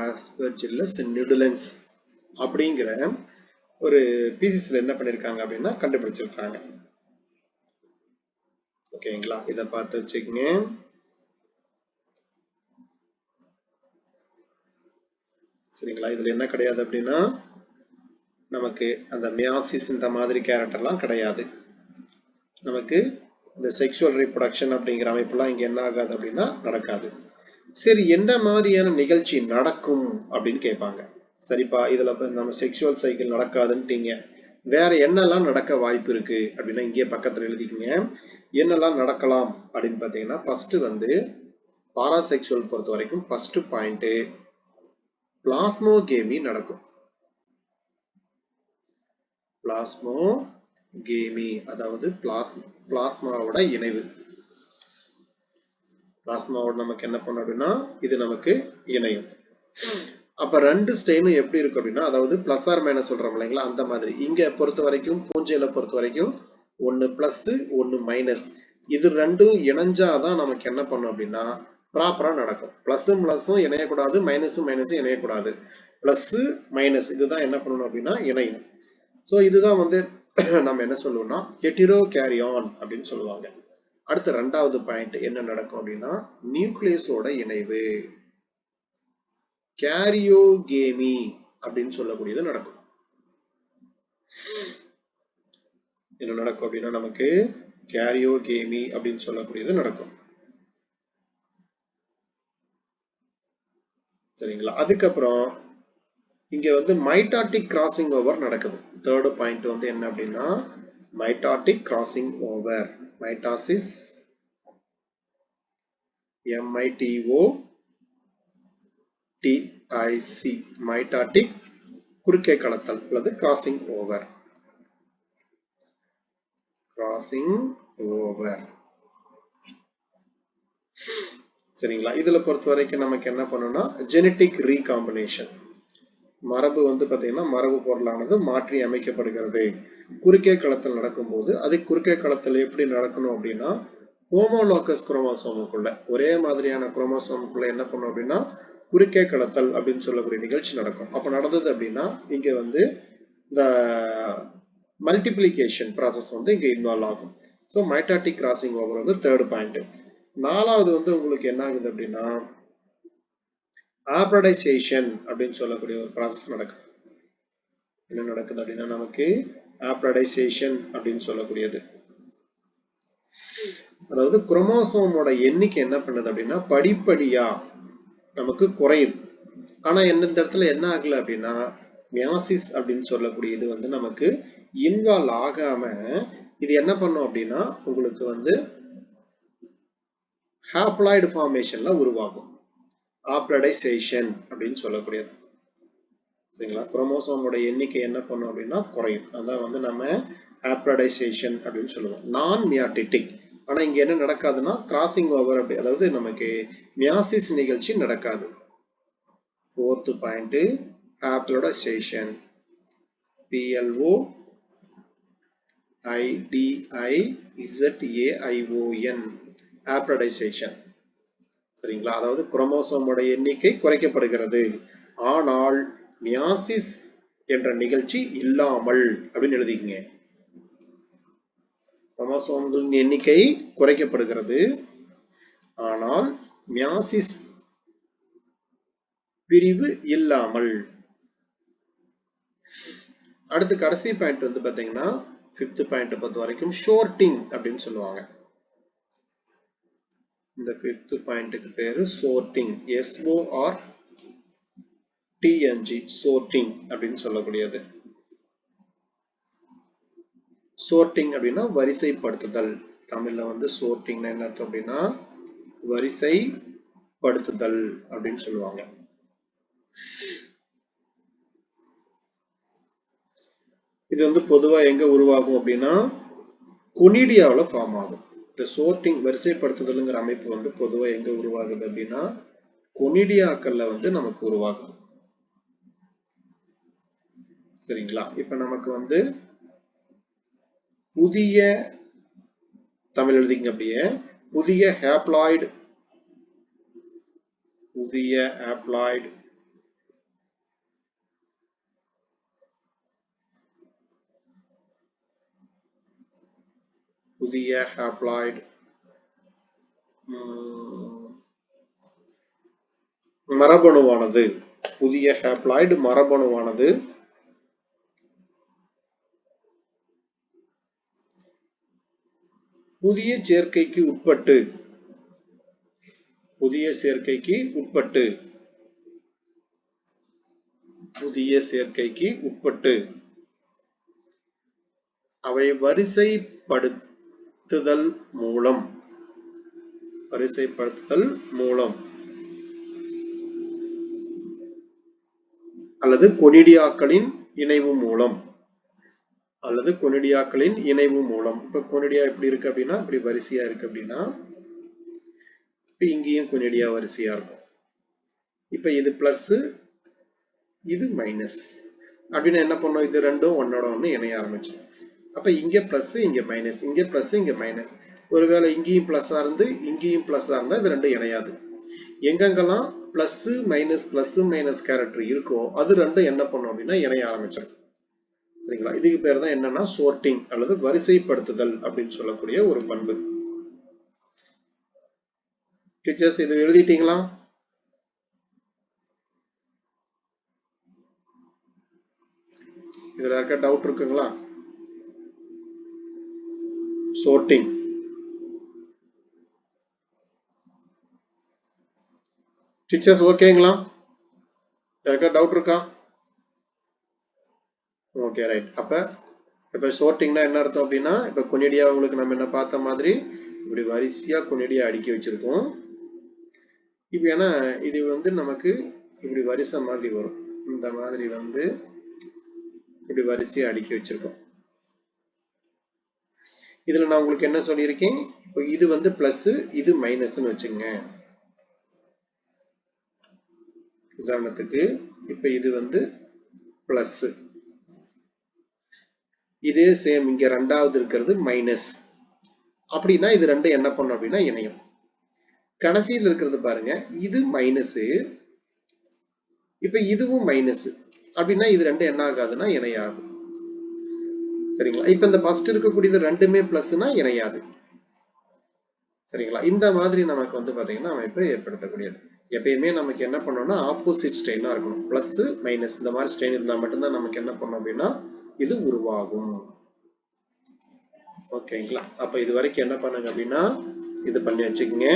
[SPEAKER 1] ஆஸ்பெர்ஜில்லஸ் நிடுலன்ஸ் அப்படிங்கிற ஒரு பீசிஸ்ல என்ன பண்ணிருக்காங்க அப்படின்னா கண்டுபிடிச்சிருக்காங்க. ஓகேங்களா? இதை பார்த்து வச்சுக்கங்க. சரிங்களா? இதுல என்ன கிடையாது அப்படின்னா நமக்கு அந்த மியாசிஸ் இந்த மாதிரி கேரக்டர்லாம் கிடையாது. நமக்கு இந்த செக்ஷுவல் ரீப்ரொடக்ஷன் அப்படிங்கிற அமைப்புலாம் இங்க என்ன ஆகாது அப்படின்னா நடக்காது. சரி, என்ன மாதிரியான நிகழ்ச்சி நடக்கும் அப்படின்னு கேட்பாங்க. சரிப்பா, இதுல நம்ம செக்ஷுவல் சைக்கிள் நடக்காதுன்ட்டீங்க, வேற என்னெல்லாம் நடக்க வாய்ப்பு இருக்கு அப்படின்னா இங்கே பக்கத்துல எழுதிக்கங்க. என்னெல்லாம் நடக்கலாம் அப்படின்னு பாத்தீங்கன்னா ஃபர்ஸ்ட் வந்து பாராசெக்சுவல் பொறுத்த வரைக்கும் ஃபர்ஸ்ட் பாயிண்ட் பிளாஸ்மோகேமி நடக்கும். பிளாஸ்மோகேமி அதாவது பிளாஸ்மாவோட இணைவு. பிளாஸ்மாவோட நமக்கு என்ன பண்ணும் அப்படின்னா இது நமக்கு இணையும். அப்ப ரெண்டு ஸ்டெயினும் எப்படி இருக்கும் அப்படின்னா அதாவது பிளஸ் ஆர் மைனஸ் சொல்றோம் இல்லைங்களா, அந்த மாதிரி இங்க பொறுத்த வரைக்கும் பூஞ்சையில பொறுத்த வரைக்கும் ஒன்னு பிளஸ் ஒன்னு மைனஸ், இது ரெண்டும் இணைஞ்சாதான் நமக்கு என்ன பண்ணும் அப்படின்னா ப்ராப்பரா நடக்கும். பிளஸும் பிளஸும் இணையக்கூடாது, மைனஸும் மைனஸும் இணையக்கூடாது. பிளஸ் மைனஸ் இதுதான் என்ன பண்ணணும் அப்படின்னா இணையும். சோ இதுதான் வந்து நம்ம என்ன சொல்லுவோம்னா ஹெட்டிரோ கேரியான் அப்படின்னு சொல்லுவாங்க. அடுத்த ரெண்டாவது பாயிண்ட் என்ன நடக்கும் அப்படின்னா நியூக்ளியஸோட இணைவு, கேரியோகேமி அப்படின்னு சொல்லக்கூடியது நடக்கும். என்ன நடக்கும் அப்படின்னா நமக்கு கேரியோகேமி அப்படின்னு சொல்லக்கூடியது நடக்கும். சரிங்களா? அதுக்கப்புறம் இங்க வந்து மைட்டாட்டிக் கிராசிங் ஓவர் நடக்குது. தேர்ட் பாயிண்ட் வந்து என்ன அப்படின்னா mitotic crossing over, mitosis MITOTIC mitotic குறுக்கே கடத்தல் அல்லது கிராசிங் ஓவர். Crossing over. சரிங்களா? இதுல பொறுத்த வரைக்கும் நமக்கு என்ன பண்ணணும்னா ஜெனட்டிக் ரீகாம்பினேஷன், மரபு வந்து பாத்தீங்கன்னா மரபு பொருளானது மாற்றி அமைக்கப்படுகிறது. குறுக்கே களத்தல் நடக்கும்போது அது குறுக்கே களத்தல் எப்படி நடக்கணும் அப்படின்னா ஹோமோலோகஸ் குரோமோசோமுக்குள்ள ஒரே மாதிரியான குரோமோசோமுக்குள்ள என்ன பண்ணும் அப்படின்னா குறுக்கே களத்தல் அப்படின்னு சொல்லக்கூடிய நிகழ்ச்சி நடக்கும். அப்ப நடந்தது அப்படின்னா இங்க வந்து இந்த மல்டிபிளிகேஷன் ப்ராசஸ் வந்து இங்க இன்வால்வ் ஆகும். ஸோ மைட்டாட்டிக் கிராசிங் ஓவர் வந்து தேர்ட் பாயிண்ட். நாலாவது வந்து உங்களுக்கு என்ன ஆகுது அப்படின்னா ஆப்ரடைசேஷன் அப்படின்னு சொல்லக்கூடிய ஒரு ப்ராசஸ் நடக்குது. என்ன நடக்குது அப்படின்னா நமக்கு ஆப்ரடைசேஷன் அப்படின்னு சொல்லக்கூடியது, அதாவது குரோமோசோமோட எண்ணிக்கை என்ன பண்ணுது அப்படின்னா படிப்படியா நமக்கு குறையுது. ஆனா இந்த இடத்துல என்ன ஆகல அப்படின்னா மியாசிஸ் அப்படின்னு சொல்லக்கூடியது வந்து நமக்கு இன்வால்வ் ஆகாம இது என்ன பண்ணும் அப்படின்னா உங்களுக்கு வந்து ஹாப்ளாய்டு ஃபார்மேஷன்ல உருவாகும். ஆப்ளடைசேஷன் அப்படின்னு சொல்லக்கூடியது. சரிங்களா? குரோமோசோமோட எண்ணிக்கை என்ன பண்ணும் அப்படின்னா குறையும். அதான் வந்து நம்ம ஹாப்ளடைசேஷன் அப்படின்னு சொல்லுவோம். நான் மியாட்டிக். ஆனா இங்க என்ன நடக்காதுன்னா கிராசிங் ஓவர் அப்படி, அதாவது நமக்கு மியாசிஸ் நிகழ்ச்சி நடக்காது. 4th point haploidization. PLO IDIZAION haploidization. சரிங்களா? அதாவது குரோமோசோமோட எண்ணிக்கை குறைக்கப்படுகிறது, ஆனால் மியாசிஸ் என்ற நிகழ்ச்சி இல்லாமல் அப்படின்னு எழுதிக்கங்க. குரோமோசோம்களின் எண்ணிக்கை குறைக்கப்படுகிறது, ஆனால் மியாசிஸ் பிரிவு இல்லாமல். அடுத்து கடைசி பாயிண்ட் வந்து பாத்தீங்கன்னா 5th பாயிண்ட் பொறுத்த வரைக்கும் ஷோர்ட்டிங் அப்படின்னு சொல்லுவாங்க. இந்த 5th பாயிண்ட்க்கு பேரு ஷோர்ட்டிங். SORTING, ஷோர்ட்டிங் அப்படின்னு சொல்லக்கூடியது. ஷோர்ட்டிங் அப்படின்னா வரிசைப்படுத்துதல். தமிழ்ல வந்து ஷோர்ட்டிங் என்ன அர்த்தம் அப்படின்னா வரிசைப்படுத்துதல் அப்படின்னு சொல்லுவாங்க. இது வந்து பொதுவா எங்க உருவாகும் அப்படின்னா கொனிடியாவில் ஃபார்ம் ஆகும். இந்த ஷோர்ட்டிங் வரிசைப்படுத்துதல்ங்கிற அமைப்பு வந்து பொதுவா எங்க உருவாகுது அப்படின்னா கொனிடியாக்கள்ல வந்து நமக்கு உருவாகுது. சரிங்களா? இப்ப நமக்கு வந்து புதிய தமிழ் எழுதிங்க அப்படியே புதிய ஹாப்ளாய்டு மரபணுவானது புதிய சேர்க்கைக்கு உட்பட்டு அவை வரிசைப்படுத்துதல் மூலம் அல்லது கொனிடியாக்களின் இணைவு மூலம் இப்ப கொனிடியா எப்படி இருக்கு அப்படின்னா இப்படி வரிசையா இருக்கு அப்படின்னா இப்ப இங்கேயும் கொனிடியா வரிசையா இருக்கும். இப்ப இது பிளஸ் இது மைனஸ் அப்படின்னா என்ன பண்ணும், இது ரெண்டும் ஒன்னோட ஒண்ணு இணைய ஆரம்பிச்சு. அப்ப இங்க பிளஸ் இங்க மைனஸ், இங்க பிளஸ் இங்க மைனஸ். ஒருவேளை இங்கேயும் பிளஸ்ஸா இருந்து இங்கேயும் பிளஸ்ஸா இருந்தா இது ரெண்டும் இணையாது. எங்கெங்கெல்லாம் பிளஸ் மைனஸ் கேரக்டர் இருக்கோ அது ரெண்டும் என்ன பண்ணும் அப்படின்னா இணைய ஆரம்பிச்சிடும். சரிங்களா? இதுக்கு பேர் தான் என்னன்னா ஷோர்ட்டிங் அல்லது வரிசைப்படுத்துதல் அப்படின்னு சொல்லக்கூடிய ஒரு பண்பு. டீச்சர்ஸ் இது எழுதிட்டீங்களா? இதுல இருக்க டவுட் இருக்குங்களா? ஷோர்ட்டிங் டீச்சர்ஸ் ஓகேங்களா? யாருக்கா டவுட் இருக்கா? Okay right. இப்ப ஷோர்ட்டிங்னா என்ன அர்த்தம் அப்படின்னா இப்ப கொனிடியா உங்களுக்கு நம்ம என்ன பார்த்த மாதிரி இப்படி வரிசையா கொனிடியா அடுக்கி வச்சிருக்கோம். இப்ப ஏன்னா இது வந்து நமக்கு இப்படி வரிசை மாதிரி வரும். இந்த மாதிரி வந்து இப்படி வரிசையா அடுக்கி வச்சிருக்கோம். இதுல நான் உங்களுக்கு என்ன சொல்லியிருக்கேன், இப்போ இது வந்து பிளஸ் இது மைனஸ்ன்னு வச்சுங்க. உதாரணத்துக்கு இப்ப இது வந்து பிளஸ், இதே சேம் இங்க ரெண்டாவது இருக்கிறது மைனஸ். அப்படின்னா இது ரெண்டும் என்ன பண்ணும் அப்படின்னா இணையும். கடைசியில் இருக்கிறது பாருங்க, இது மைனஸ், இப்ப இதுவும் மைனஸ் அப்படின்னா இது ரெண்டும் என்ன ஆகாதுன்னா இணையாது. சரிங்களா? இப்ப இந்த ஃபர்ஸ்ட் இருக்கக்கூடியது ரெண்டுமே பிளஸ்னா இணையாது. சரிங்களா? இந்த மாதிரி நமக்கு வந்து பாத்தீங்கன்னா அமைப்பை ஏற்படுத்தக்கூடியது. எப்பயுமே நமக்கு என்ன பண்ணணும்னா ஆப்போசிட் ஸ்ட்ரெயினா இருக்கணும். பிளஸ் மைனஸ் இந்த மாதிரி ஸ்ட்ரெயின் இருந்தா மட்டும்தான் நமக்கு என்ன பண்ணும் அப்படின்னா இது உருவாகும். ஓகேங்களா? அப்ப இது வரைக்கும் என்ன பண்ணுங்க அப்படின்னா இது பண்ணி வச்சுக்கோங்க.